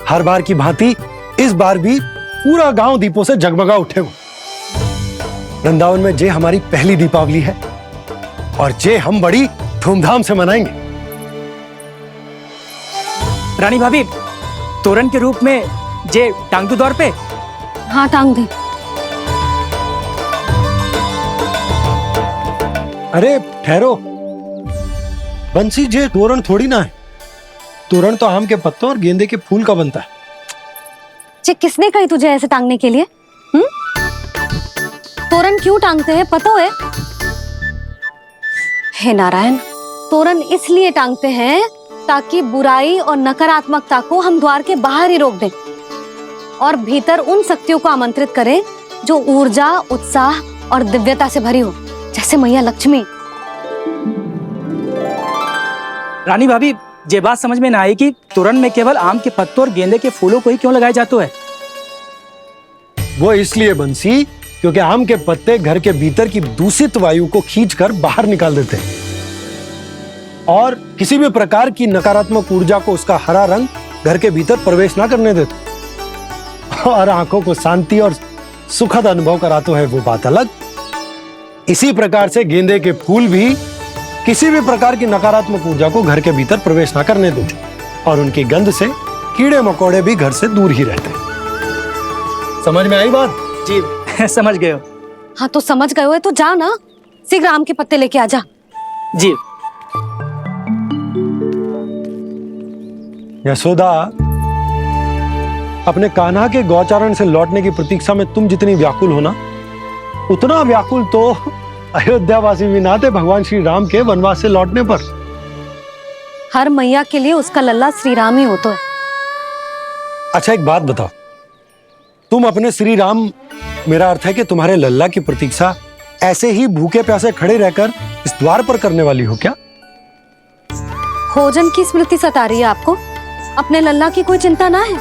हर बार की भांति इस बार भी पूरा गांव दीपों से जगमगा उठे हो। वृंदावन में जे हमारी पहली दीपावली है और जे हम बड़ी धूमधाम से मनाएंगे। रानी भाभी, तोरण के रूप में जे टांग दो दौर पे। हाँ, टांग दे। अरे ठहरो, बंसी, जे तोरण थोड़ी ना है। तोरण तो आम के पत्तों और गेंदे के फूल का बनता है। जे किसने कही तुझे ऐसे टांगने के लिए? तोरण क्यों टांगते हैं पता है? हे नारायण, तोरण इसलिए टांगते हैं ताकि बुराई और नकारात्मकता को हम द्वार के बाहर ही रोक दें और भीतर उन शक्तियों को आमंत्रित करें जो ऊर्जा, उत्साह और दिव्यता से भरी हो, जैसे मैया लक्ष्मी। रानी भाभी, ये बात समझ में ना आई कि तोरण में केवल आम के पत्तों और गेंदे के फूलों को ही क्यों लगाया जाता है? वो इसलिए बंसी, क्योंकि आम के पत्ते घर के भीतर की दूषित वायु को खींचकर बाहर निकाल देते हैं और किसी भी प्रकार की नकारात्मक ऊर्जा को उसका हरा रंग घर के भीतर प्रवेश ना करने देते और आंखों को शांति और सुखद अनुभव कराते है, वो बात अलग। इसी प्रकार से गेंदे के फूल भी किसी भी प्रकार की नकारात्मक ऊर्जा को घर के भीतर प्रवेश ना करने देते और उनकी गंध से कीड़े मकोड़े भी घर से दूर ही रहते। समझ में आई बात? जी, समझ गए हो। हाँ, तो समझ गए हो तो जा ना, शीघ्र आम के पत्ते लेके आ जा। जी। यशोदा, अपने कान्हा के गौचारण से लौटने की प्रतीक्षा में तुम जितनी व्याकुल हो ना, उतना व्याकुल तो अयोध्यावासी भी ना थे भगवान श्री राम के वनवास से लौटने पर। हर मैया के लिए उसका लल्ला श्री राम ही होता है। अच्छा, एक बात बताओ, तुम अपने श्री राम, मेरा अर्थ है कि तुम्हारे लल्ला की प्रतीक्षा ऐसे ही भूखे प्यासे खड़े रहकर इस द्वार पर करने वाली हो क्या? भोजन की स्मृति सता रही है आपको? अपने लल्ला की कोई चिंता ना है।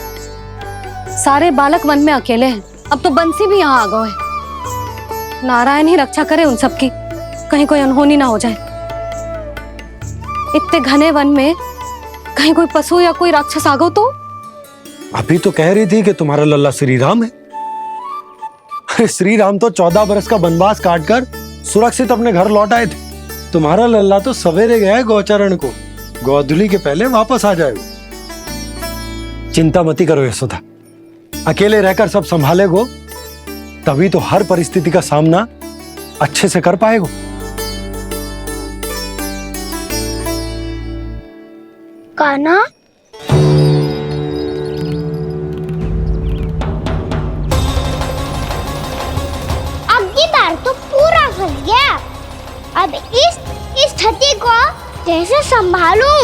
सारे बालक वन में अकेले हैं, अब तो बंसी भी यहाँ आ गए हैं। नारायण ही रक्षा करे उन सबकी, कहीं कोई अनहोनी ना हो जाए। इतने घने वन में कहीं कोई पशु या कोई राक्षस आ गो तो? अभी तो कह रही थी कि तुम्हारा लल्ला श्री राम है। अरे श्री राम तो 14 बरस का वनवास काटकर सुरक्षित अपने घर लौट आए थे। तुम्हारा लल्ला तो सवेरे गया है गौचरण को, गोधूली के पहले वापस आ जाएगा। चिंता मती करो यशोदा, अकेले रहकर सब संभालेगो तभी तो हर परिस्थिति का सामना अच्छे से कर पाएगो। कान्हा, अब की बार तो पूरा फंस गया। अब इस स्थिति को कैसे संभालूं?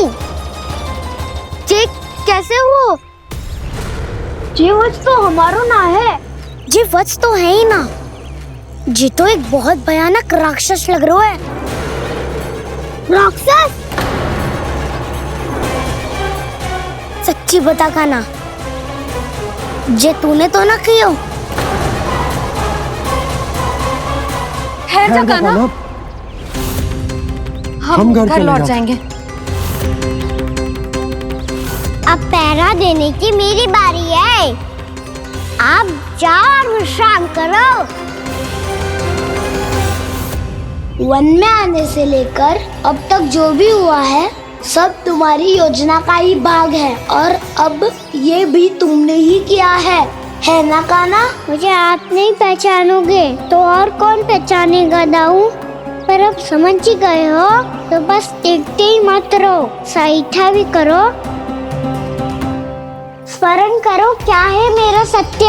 जे कैसे हो? जे वच तो हमारो ना है। जे वच तो है ही ना। जी तो एक बहुत भयानक राक्षस लग रहा है। राक्षस? सच्ची बता कान्हा, जे तूने तो ना कियो? है जा कान्हा, हम घर लौट जाएंगे। अब पहरा देने की मेरी बारी है। आप जाओ और विश्राम करो। वन में आने से लेकर अब तक जो भी हुआ है सब तुम्हारी योजना का ही भाग है और अब ये भी तुमने ही किया है ना कान्हा? मुझे आप नहीं पहचानोगे तो और कौन पहचानेगा दाऊ? पर अब समझ ही गए हो तो बस देखते ही मत रहो, सईठा भी करो, स्मरण करो क्या है मेरा सत्य।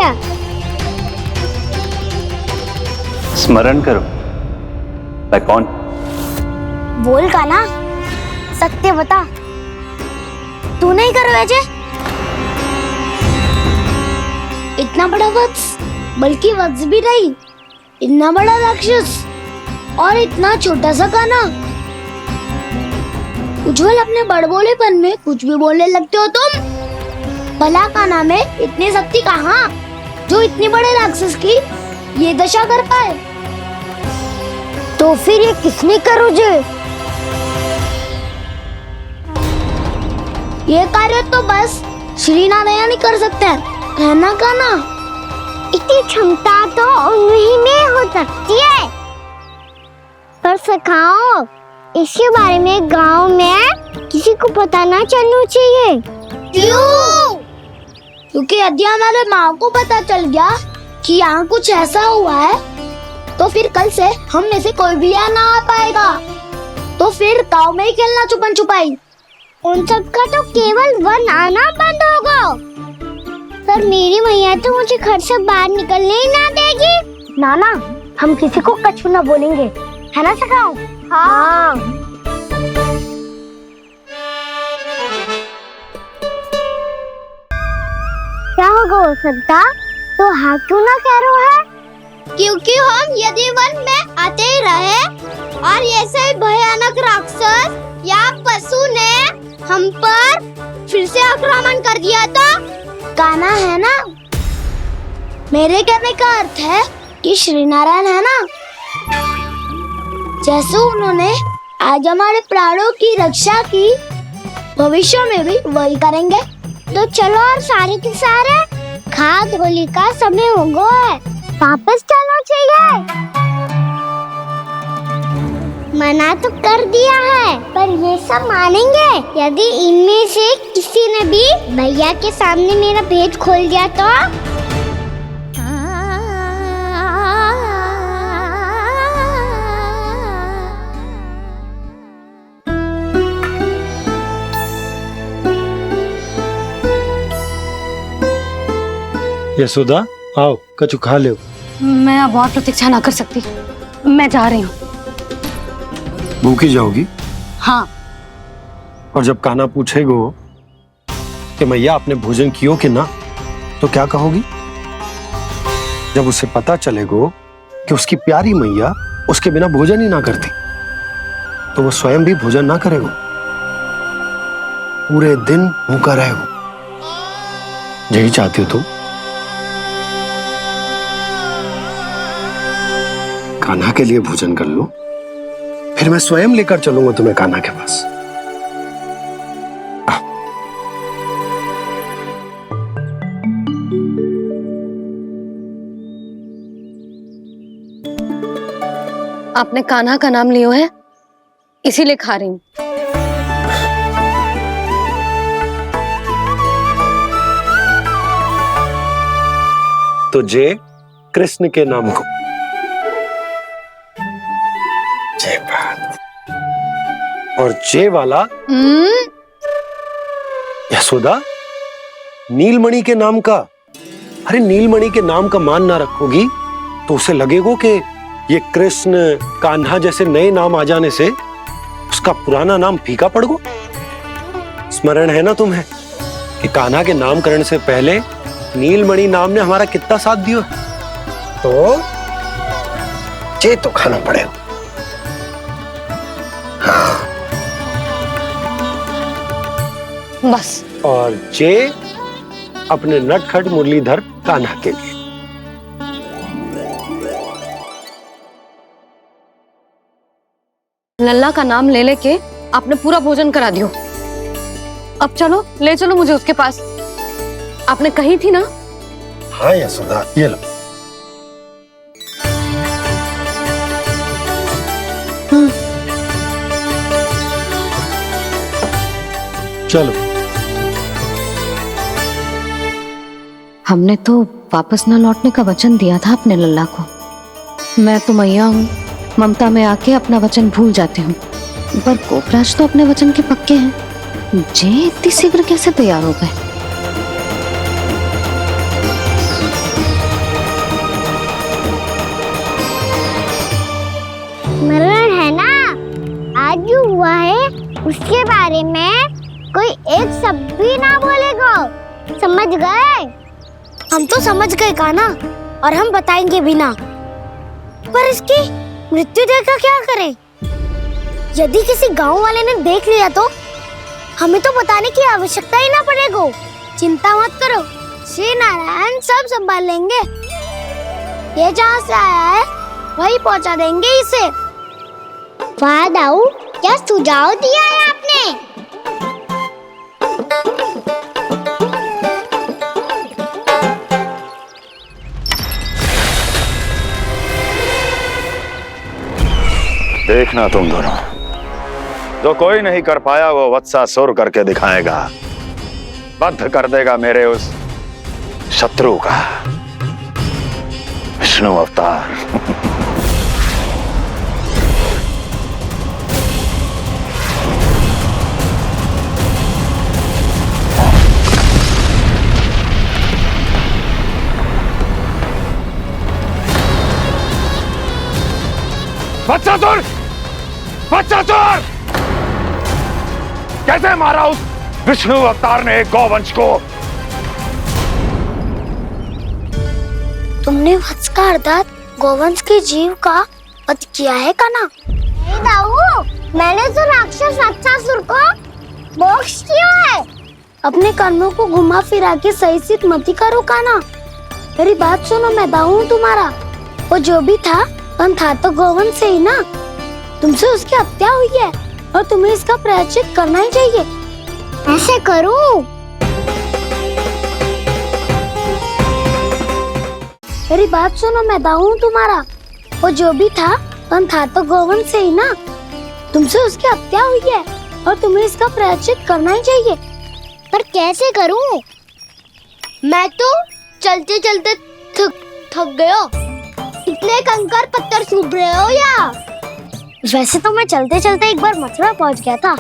स्मरण करो? मैं कौन? बोल कान्हा, सत्य बता। तू नहीं करो अजय? इतना बड़ा वत्स, बल्कि वत्स भी नहीं, इतना बड़ा राक्षस और इतना छोटा सा कान्हा। उज्जवल, अपने बड़बोलेपन में कुछ भी बोलने लगते हो तुम। भला कान्हा में इतनी शक्ति कहाँ जो इतने बड़े राक्षस की ये दशा कर पाए? तो फिर ये किसने करो जे? ये कार्य तो बस श्री नारायण ही कर सकते हैं, है ना कान्हा? इतनी क्षमता तो उन्हीं में हो सकती है। पर सखाओ, इसके बारे में गांव में किसी को पता ना चलना चाहिए। क्यों? क्योंकि यदि हमारे माँ को पता चल गया कि यहाँ कुछ ऐसा हुआ है तो फिर कल से हम में से कोई भी यहाँ ना आ पाएगा। तो फिर गांव में ही खेलना छुपन छुपाई। उन सब का तो केवल वन आना बंद होगा। पर मेरी मैया तो मुझे घर से बाहर निकलने ही ना देगी। नाना, हम किसी को कछु ना बोलेंगे, है ना सखाओ? हाँ। क्या होगा हो सकता? तो हाँ क्यों ना कह रहा है? क्योंकि हम यदि वन में आते ही रहे और ऐसे भयानक राक्षस या पशु ने हम पर फिर से आक्रमण कर दिया तो कान्हा, है ना? मेरे कहने का अर्थ है कि श्री नारायण है ना, जैसे उन्होंने आज हमारे प्राणों की रक्षा की, भविष्य में भी वही करेंगे। तो चलो और सारे के सारे खाद होली का समय हो गया है, वापस चलना चाहिए। मना तो कर दिया है, पर ये सब मानेंगे यदि इनमें से किसी ने भी भैया के सामने मेरा भेद खोल दिया तो? यशोदा, आओ कछु खा ले। मैं अब और प्रतीक्षा ना कर सकती, मैं जा रही हूँ। भूखी जाओगी? हाँ। और जब कान्हा पूछेगो कि मैया आपने भोजन कियो कि ना, तो क्या कहोगी? जब उसे पता चलेगो कि उसकी प्यारी मैया उसके बिना भोजन ही ना करती, तो वो स्वयं भी भोजन ना करेगो, पूरे दिन भूखा रहेगो। यही चाहती हो तुम? कान्हा के लिए भोजन कर लो, फिर मैं स्वयं लेकर चलूंगा तुम्हें कान्हा के पास। आपने कान्हा का नाम लियो है, इसीलिए खा रही हूँ। तो जय कृष्ण के नाम को। जय बात। और जय वाला यशोदा, नीलमणि के नाम का। अरे नीलमणि के नाम का मान ना रखोगी तो उसे लगेगा कि ये कृष्ण कान्हा जैसे नए नाम आ जाने से उसका पुराना नाम फीका पड़ गो। स्मरण है ना तुम्हें कि कान्हा के नामकरण से पहले नीलमणि नाम ने हमारा कितना साथ दिया? तो जे तो खाना पड़ेगा। हाँ। बस। और जे अपने नटखट मुरलीधर कान्हा के लिए। लल्ला का नाम ले लेके आपने पूरा भोजन करा दियो। अब चलो, ले चलो मुझे उसके पास। आपने कही थी ना? हाँ यशोदा, ये लो। चलो। हमने तो वापस न लौटने का वचन दिया था अपने लल्ला को। मैं तो मैया हूँ, ममता में आके अपना वचन भूल जाती हूँ, पर गोपराज तो अपने वचन के पक्के हैं। जे इतनी शीघ्र कैसे तैयार हो गए? मरण है ना, आज जो हुआ है उसके बारे में कोई एक शब्द भी ना बोलेगा, समझ गए? हम तो समझ गए कान्हा, और हम बताएंगे भी ना। पर इसकी मृत्यु देखकर क्या करें? यदि किसी गांव वाले ने देख लिया तो हमें तो बताने की आवश्यकता ही ना पड़ेगा। चिंता मत करो, श्री नारायण सब संभाल लेंगे। ये जहाँ से आया है वही पहुँचा देंगे इसे। वाह दाऊ, क्या सुझाव दिया है आपने? देखना तुम दोनों, जो कोई नहीं कर पाया वो वत्सासुर करके दिखाएगा, बद्ध कर देगा मेरे उस शत्रु का विष्णु अवतार। वत्सासुर! वत्सासुर! कैसे मारा उस विष्णु अवतार ने एक गौवंश को? तुमने वत्स का अर्थात गौवंश के जीव का वध किया है कान्हा? नहीं दाऊ, मैंने तो राक्षस वत्सासुर को मोक्ष किया है। अपने कर्मों को घुमा फिरा के सही सिद्ध मत करो कान्हा। मेरी बात सुनो, मैं दाऊ हूँ तुम्हारा। वो जो भी था पर था तो गोवंश से ही ना। तुमसे उसकी हत्या हुई है और तुम्हें इसका प्रायश्चित करना ही चाहिए। ऐसे करूं? मेरी बात सुनो, मैं दाऊ हूँ तुम्हारा। वो जो भी था पर था तो गोवंश से ही ना। तुमसे उसकी हत्या हुई है और तुम्हें इसका प्रायश्चित करना ही चाहिए। पर कैसे करूं? मैं तो चलते चलते थक गया। इतने कंकर पत्थर सूख रहे हो या? वैसे तो मैं चलते चलते एक बार मथुरा पहुंच गया था,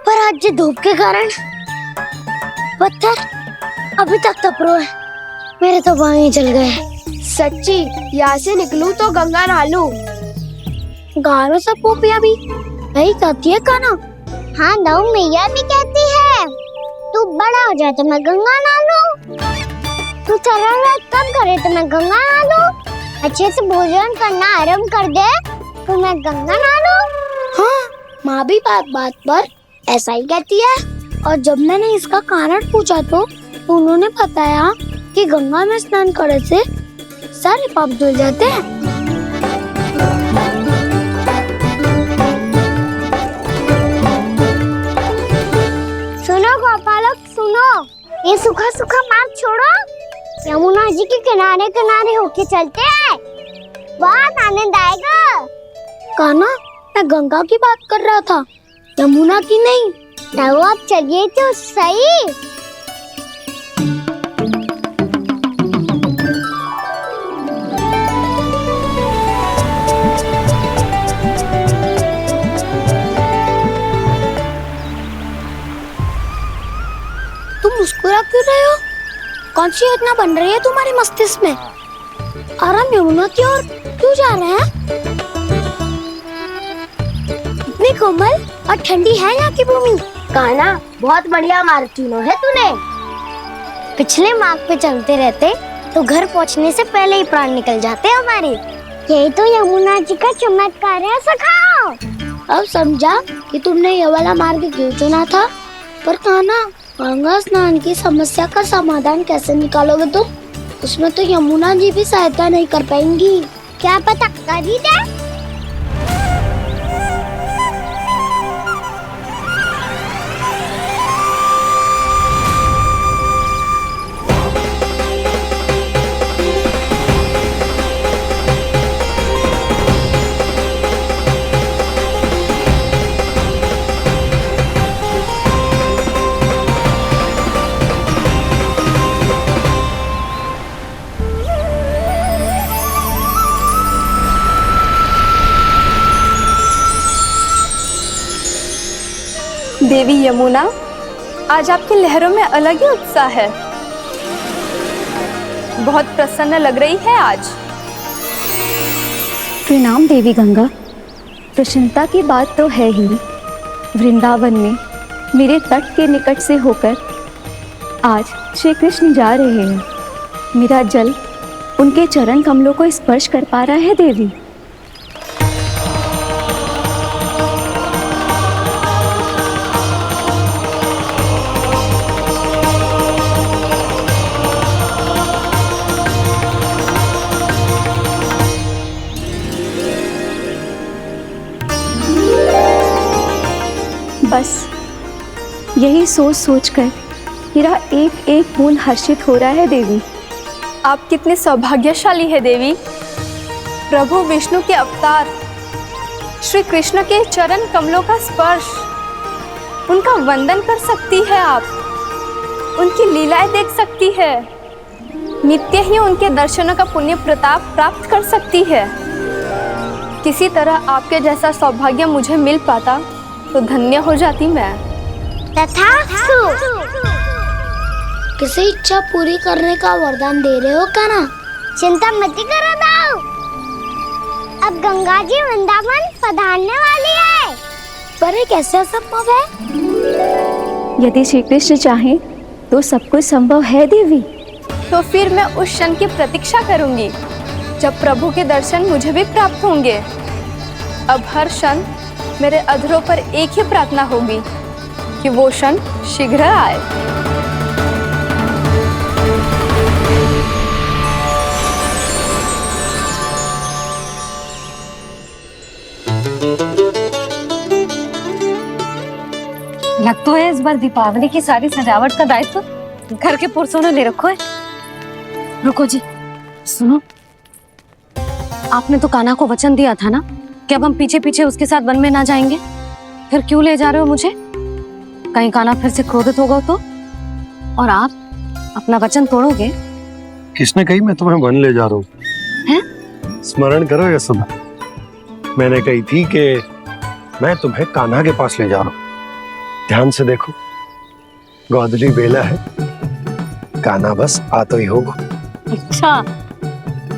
पर आज धूप के कारण पत्थर अभी तक तप रहे हैं। मेरे तो पाँव ही जल गए। सच्ची, यहाँ से निकलूं तो गंगा नहा लूं। गालो सब पोपिया भी यही कहती है कान्हा। हाँ दाऊ, मैया भी कहती है तू बड़ा हो जाए तो मैं गंगा नहा लूं, तू चरण कम करे तो मैं गंगा नहा लूं, अच्छे से भोजन करना आरंभ कर दे तो मैं गंगा नहा लूं। हाँ, माँ भी बात बात पर ऐसा ही कहती है। और जब मैंने इसका कारण पूछा तो उन्होंने बताया कि गंगा में स्नान करने से सारे पाप धुल जाते हैं। सुनो गोपालक सुनो, ये सूखा सूखा मार्ग छोड़ो, यमुना जी के किनारे किनारे होके चलते हैं, बहुत आनंद आएगा। कान्हा, मैं गंगा की बात कर रहा था, यमुना की नहीं। तो आप चलिए तो सही। तुम मुस्कुरा क्यों रहे हो? कौन सी योजना बन रही है तुम्हारे मस्तिष्क में? और हम यमुना की ओर क्यों जा रहे हैं? इतनी कोमल और ठंडी है यहाँ की भूमि। कान्हा, बहुत बढ़िया मार्ग चुना है तूने। पिछले मार्ग पे चलते रहते तो घर पहुँचने से पहले ही प्राण निकल जाते हमारे। यही तो यमुना जी का चमत्कार है सखा। अब समझा कि तुमने ये वाला मार्ग क्यों चुना था। पर कान्हा, गंगा स्नान की समस्या का समाधान कैसे निकालोगे तुम? उसमें तो यमुना जी भी सहायता नहीं कर पाएंगी। क्या पता कर ही दे। देवी यमुना, आज आपकी लहरों में अलग ही उत्साह है। बहुत प्रसन्न लग रही है आज। प्रणाम देवी गंगा। प्रसन्नता की बात तो है ही। वृंदावन में मेरे तट के निकट से होकर आज श्री कृष्ण जा रहे हैं। मेरा जल उनके चरण कमलों को स्पर्श कर पा रहा है देवी। बस यही सोच सोचकर मेरा एक एक बूंद हर्षित हो रहा है देवी। आप कितने सौभाग्यशाली है देवी। प्रभु विष्णु के अवतार श्री कृष्ण के चरण कमलों का स्पर्श, उनका वंदन कर सकती है आप, उनकी लीलाएं देख सकती है, नित्य ही उनके दर्शनों का पुण्य प्रताप प्राप्त कर सकती है। किसी तरह आपके जैसा सौभाग्य मुझे मिल पाता तो धन्य हो जाती मैं। तथास्तु। किसी इच्छा पूरी करने का वरदान दे रहे हो क्या ना? चिंता मत करो दाऊ। अब गंगा जी वृंदावन पधारने वाली है। पर ये कैसे संभव है? यदि श्री कृष्ण चाहे तो सब कुछ संभव है देवी। तो फिर मैं उस क्षण की प्रतीक्षा करूंगी जब प्रभु के दर्शन मुझे भी प्राप्त होंगे। अब हर क्षण मेरे अधरों पर एक ही प्रार्थना होगी कि वो क्षण शीघ्र आए। लग तो है इस बार दीपावली की सारी सजावट का दायित्व घर के पुरुषों ने ले रखो है। रुको जी, सुनो, आपने तो कान्हा को वचन दिया था ना कि अब हम पीछे पीछे उसके साथ वन में ना जाएंगे। फिर क्यों ले जा रहे हो मुझे? कहीं कान्हा फिर से क्रोधित होगा तो? और आप अपना वचन तोड़ोगे? किसने कही मैं तुम्हें वन ले जा रहा हूँ? स्मरण करो ये सब। मैंने कही थी कि मैं तुम्हें कान्हा के पास ले जा रहा हूँ। ध्यान से देखो, गोधली बेला है, कान्हा बस आ तो ही होगा। अच्छा,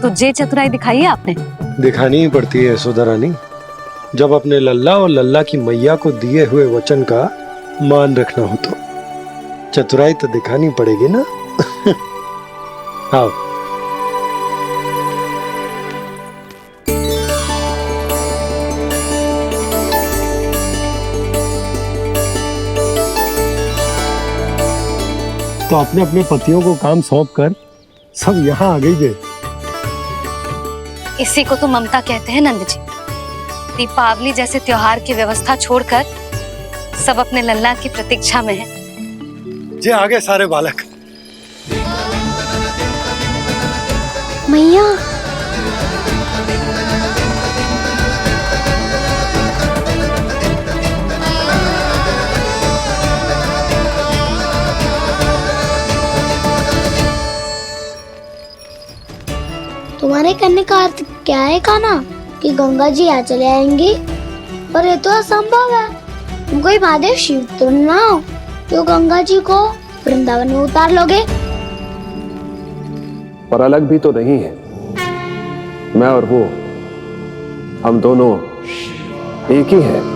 तो जे चतुराई दिखाई है आपने? दिखानी ही पड़ती है यशोदा रानी, जब अपने लल्ला और लल्ला की मैया को दिए हुए वचन का मान रखना हो तो चतुराई तो दिखानी पड़ेगी ना। आओ। तो अपने अपने पतियों को काम सौंप कर सब यहाँ आ गई थे। इसी को तो ममता कहते हैं नंद जी। दीपावली जैसे त्योहार की व्यवस्था छोड़कर सब अपने लल्ला की प्रतीक्षा में हैं। जे आगे सारे बालक। मैया, तुम्हारे कहने का अर्थ क्या है कान्हा? कि गंगा जी यहाँ चले आएंगी? पर ये तो असंभव है। तुम कोई महादेव शिव तो ना हो जो गंगा जी को वृंदावन में उतार लोगे? पर अलग भी तो नहीं है। मैं और वो, हम दोनों एक ही हैं।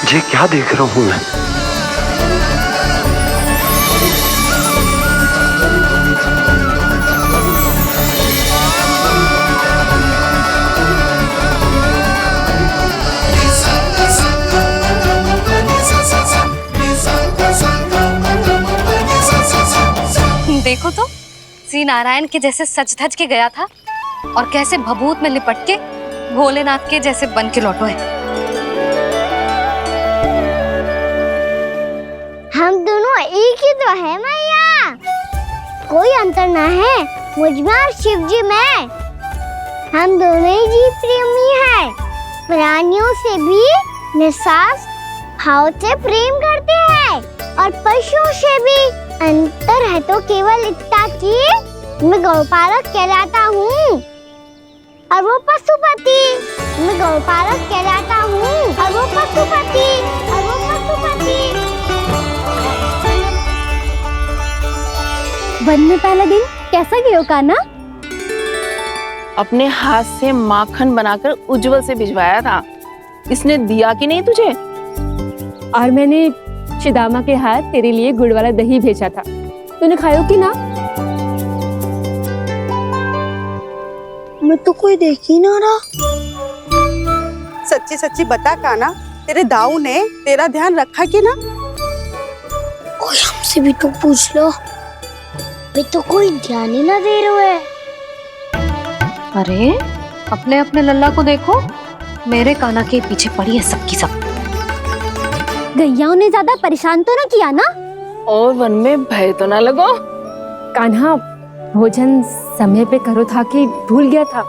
ये क्या देख रहा हूं मैं? श्री नारायण के जैसे सज धज के गया था और कैसे भभूत में लिपट के भोलेनाथ के जैसे बन के लौटो है। हम दोनों एक ही तो है मैया, कोई अंतर ना है मुझ में और शिव जी में। हम दोनों ही जीव प्रेमी हैं, प्राणियों से भी निस्वार्थ भाव से प्रेम करते हैं और पशुओं से भी। अंतर है तो केवल इतना कि मैं गौपालक कहलाता हूँ और वो पशुपति। मैं गौपालक कहलाता हूँ और वो पशुपति, और वो पशुपति। वन में पहला दिन कैसा गया कान्हा? अपने हाथ से माखन बनाकर उज्जवल से भिजवाया था। इसने दिया कि नहीं तुझे? और मैंने शिदामा के हाथ तेरे लिए गुड़ वाला दही भेजा था, तूने खायो कि ना? मैं तो कोई देख ही ना रहा। सच्ची सच्ची बता कान्हा, तेरे दाऊ ने तेरा ध्यान रखा कि ना? कोई हमसे भी तो पूछ लो, वे तो कोई ध्यान ही ना दे रहे है। अरे अपने अपने लल्ला को देखो, मेरे कान्हा के पीछे पड़ी है सबकी सब। गैयाओं ने ज्यादा परेशान तो ना किया ना? और वन में भय तो ना लगो? कान्हा भोजन समय पे करो था कि भूल गया था?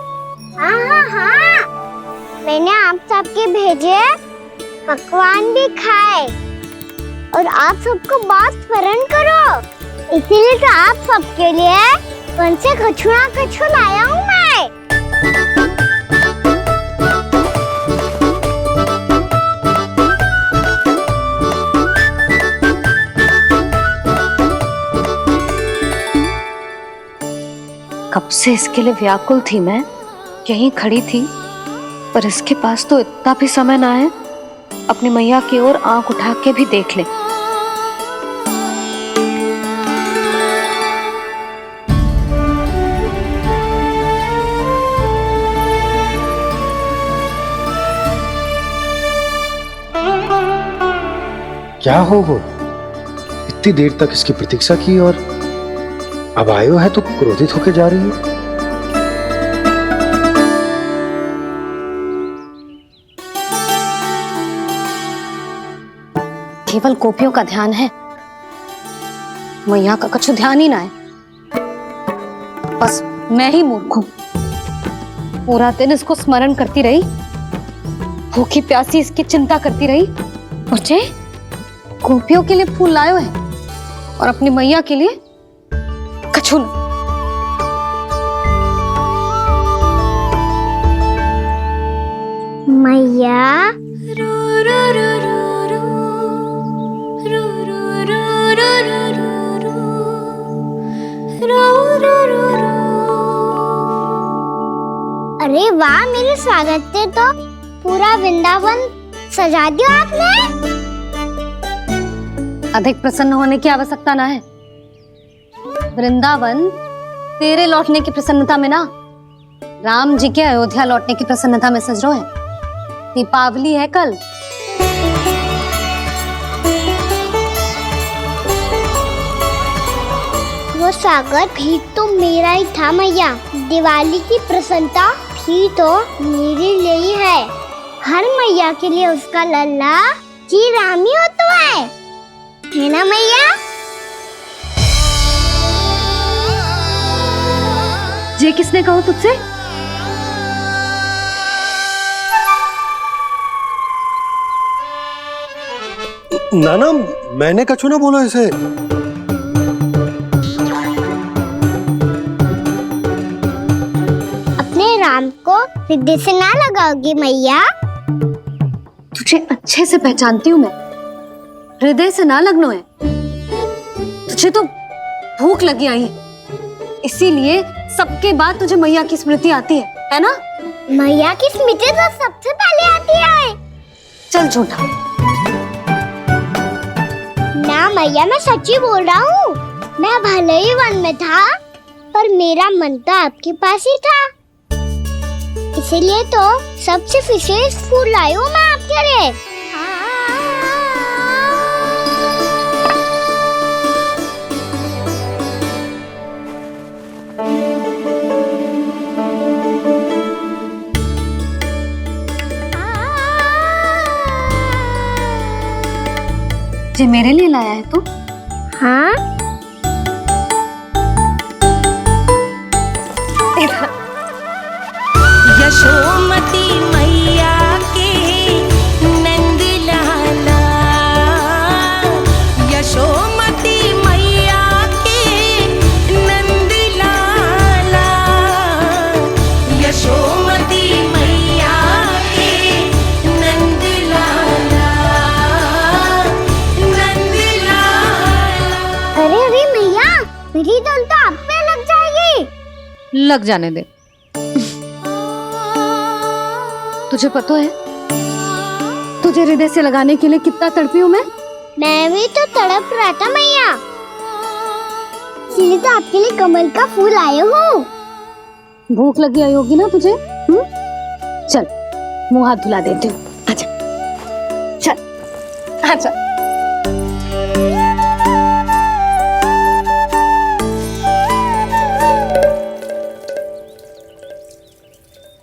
हाँ, मैंने आप सबके भेजे पकवान भी खाए और आप सबको बात स्मरण करो, इसीलिए तो आप सबके लिए वन से कछुआ लाया हूँ मैं। कब से इसके लिए व्याकुल थी मैं, यहीं खड़ी थी, पर इसके पास तो इतना भी समय ना है अपनी मैया की ओर आंख उठा के भी देख ले। क्या हो वो? इतनी देर तक इसकी प्रतीक्षा की और अब आयो है तो क्रोधित होकर जा रही है। केवल गोपियों का ध्यान है, मैया का कुछ ध्यान ही ना है। बस मैं ही मूर्ख हूं, पूरा दिन इसको स्मरण करती रही, भूखी प्यासी इसकी चिंता करती रही, और जे गोपियों के लिए फूल लायो है और अपनी मैया के लिए कछु न। मैया अरे वाह, मेरे स्वागत से तो पूरा वृंदावन सजा दिया आपने। अधिक प्रसन्न होने की आवश्यकता ना है। वृंदावन तेरे लौटने की प्रसन्नता में ना, राम जी के अयोध्या लौटने की प्रसन्नता में सज रहा है। दीपावली है कल। वो स्वागत भी तो मेरा ही था मैया। दिवाली की प्रसन्नता भी तो मेरे लिए ही है। हर मैया के लिए उसका लल्ला जी राम ही होता है ना मैया? ये किसने कहा तुझसे? नाना, मैंने कछु ना बोला इसे। अपने राम को हृदय से ना लगाओगी मैया? तुझे अच्छे से पहचानती हूँ मैं, हृदय से ना लगनो है। तुझे तो भूख लगी आई है, इसीलिए सबके बाद तुझे मैया की स्मृति आती है ना? मैया की स्मृति तो सबसे पहले आती है। चल झूठा। ना मैया, मैं सच्ची बोल रहा हूँ। मैं भले ही वन में था, पर मेरा मन तो आपके पास ही था, इसीलिए तो सबसे विशेष फूल लाई हूँ मैं आपके लिए। जे मेरे लिए लाया है तू? हाँ। यशोमती मैया के नंद लाला, यशोमती मैया के नंद लाला, यशोमती मैया के नंद लाला, नंद लाला। अरे अरे मैया, मेरी डोल तो आप पे लग जाएगी। लग जाने दे। तुझे पता है तुझे हृदय से लगाने के लिए कितना तड़पी हूँ मैं भी तो तड़प रहा था मैया, इसलिए तो आपके लिए कमल का फूल आए हूँ। भूख लगी आई होगी ना तुझे? चल मुंह हाथ धुला देती हूँ। आजा चल आजा।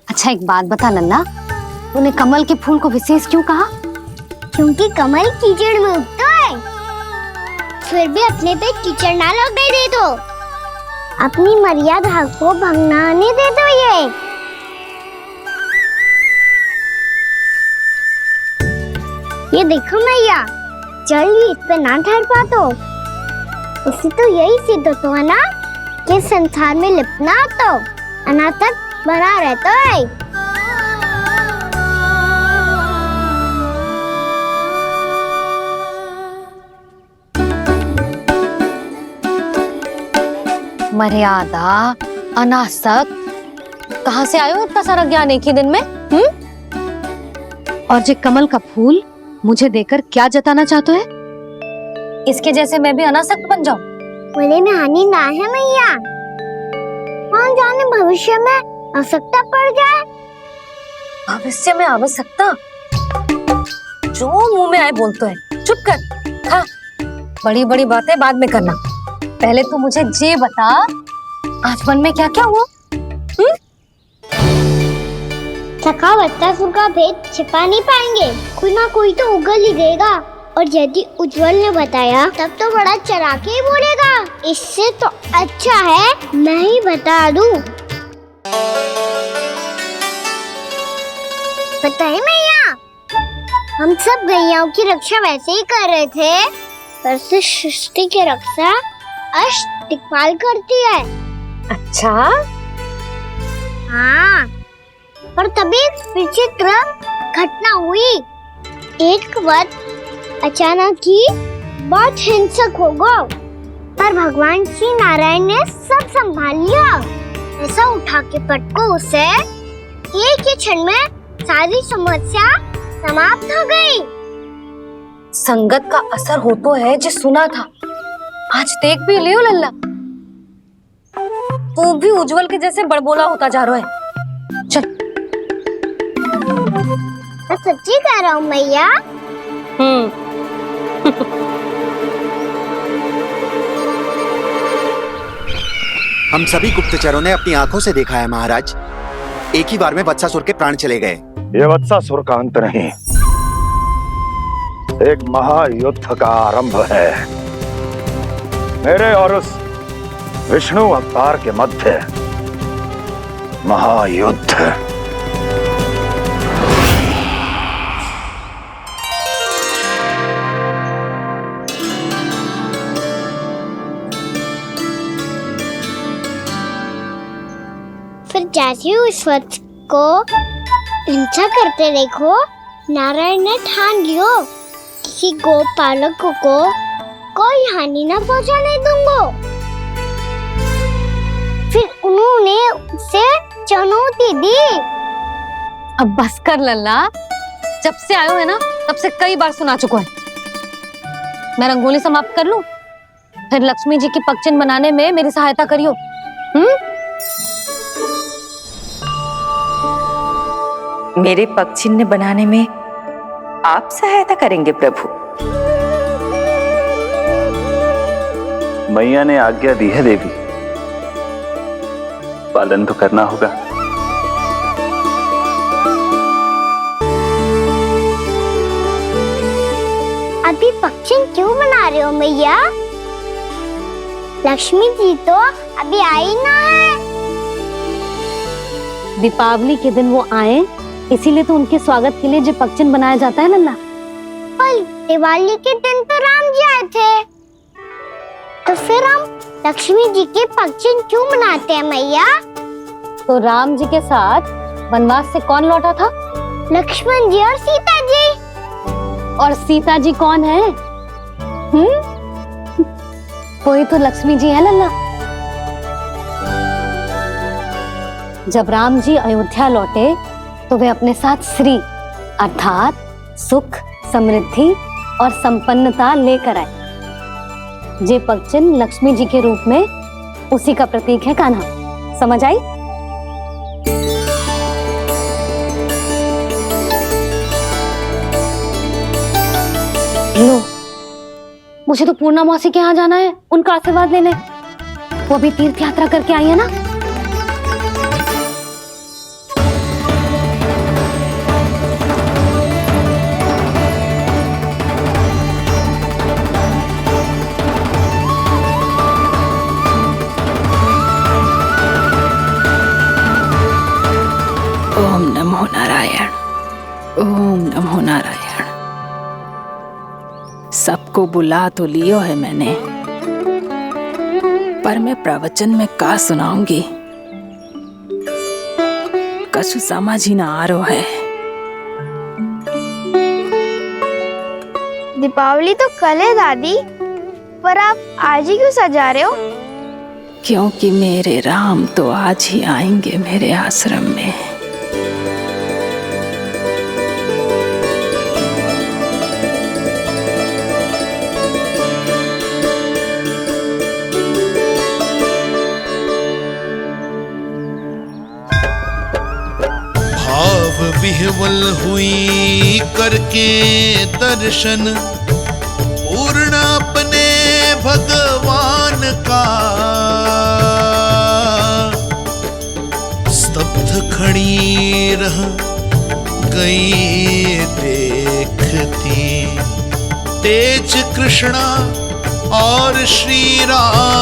अच्छा एक बात बता लल्ला, तूने कमल के फूल को विशेष क्यों कहा? क्योंकि कमल कीचड़ में उगता है, फिर भी अपने पे कीचड़ ना लगने दे दो, अपनी मर्यादा को भंग ना आने दे दो। ये देखो मैया, जल ही इस पे ना ठहर पा तो उसे तो यही सिद्ध होता है ना कि संसार में लिपना तो अनाथ तक बना रहता है। मर्यादा, अनासक, कहाँ से आयो इतना सारा ज्ञान एक ही दिन में? और जे कमल का फूल मुझे देकर क्या जताना चाहते है? इसके जैसे मैं भी अनासक्त बन जाऊं? बोले में हानि ना है मैया, कौन जाने भविष्य में आवश्यकता पड़ जाए। भविष्य में आवश्यकता? जो मुंह में आए बोलते है, चुप कर। हाँ, बड़ी बड़ी बातें बाद में करना, पहले तू मुझे ये बता आज वन में क्या क्या हुआ? सखा बत्तासुर का भेद छिपा नहीं पाएंगे, कोई ना कोई तो उगल ही देगा, और यदि उज्जवल ने बताया तब तो बड़ा चढ़ा के ही बोलेगा। इससे तो अच्छा है मैं ही बता दूं। बताइए मैया, हम सब गैयाओं की रक्षा वैसे ही कर रहे थे, पर से सृष्टि की रक्षा अष्ट दिक्पाल करती है। अच्छा? हाँ, पर तभी विचित्र घटना हुई। एक वक्त अचानक ही बहुत हिंसक हो गया, पर भगवान श्री नारायण ने सब संभाल लिया। ऐसा उठा के पटको उसे, एक ही क्षण में सारी समस्या समाप्त हो गई। संगत का असर हो तो है जो सुना था, आज देख भी लियो लल्ला, तू भी उज्जवल के जैसे बड़बोला होता जा रहा है। चल। मैं सच्ची कह रहा हूँ मैया। हम सभी गुप्तचरों ने अपनी आंखों से देखा है महाराज, एक ही बार में वत्सासुर के प्राण चले गए। ये वत्सासुर का अंत नहीं, एक महायुद्ध का आरंभ है। मेरे और उस विष्णु अवतार के मध्य महायुद्ध। फिर जैसे उस वक्त को हिंसा करते देखो, नारायण ने ठान लियो किसी गोपालक को कोई हानि न पहुंचाने दूंगा। फिर उन्होंने उसे चुनौती दी। अब बस कर लल्ला, जब से आयो है ना तब से कई बार सुना चुका है। मैं रंगोली समाप्त कर लूं, फिर लक्ष्मी जी की पगचिन बनाने में मेरी सहायता करियो। मेरे पगचिन्ह बनाने में आप सहायता करेंगे प्रभु? मैया ने आज्ञा दी है देवी, पालन तो करना होगा। आज अभी पक्षिण क्यों बना रहे हो मैया? लक्ष्मी जी तो अभी आई ना है। दीपावली के दिन वो आए, इसीलिए तो उनके स्वागत के लिए जो पक्षिण बनाया जाता है लल्ला। पर दिवाली के दिन तो राम जी आए थे, तो फिर हम लक्ष्मी जी के पक्षिण क्यों बनाते हैं मैया? तो राम जी के साथ वनवास से कौन लौटा था? लक्ष्मण जी और सीता जी। और सीता जी कौन है? वही तो लक्ष्मी जी है लल्ला। जब राम जी अयोध्या लौटे तो वे अपने साथ श्री अर्थात सुख, समृद्धि और संपन्नता लेकर आए। जे पक्षिण लक्ष्मी जी के रूप में उसी का प्रतीक है कान्हा। समझ आई? लो, मुझे तो पूर्णा मौसी के यहाँ जाना है, उनका आशीर्वाद लेने। वो भी तीर्थ यात्रा करके आई है ना। ओम नमो नारायण, ओम नमो नारायण। सबको बुला तो लियो है मैंने, पर मैं प्रवचन में का सुनाऊंगी, कछु समझ ही ना आ रहा है। दीपावली तो कल है दादी, पर आप आज ही क्यों सजा रहे हो? क्योंकि मेरे राम तो आज ही आएंगे मेरे आश्रम में। विह्वल हुई करके दर्शन, पूर्ण अपने भगवान का, स्तब्ध खड़ी रह गई देखती, तेज कृष्णा और श्री राम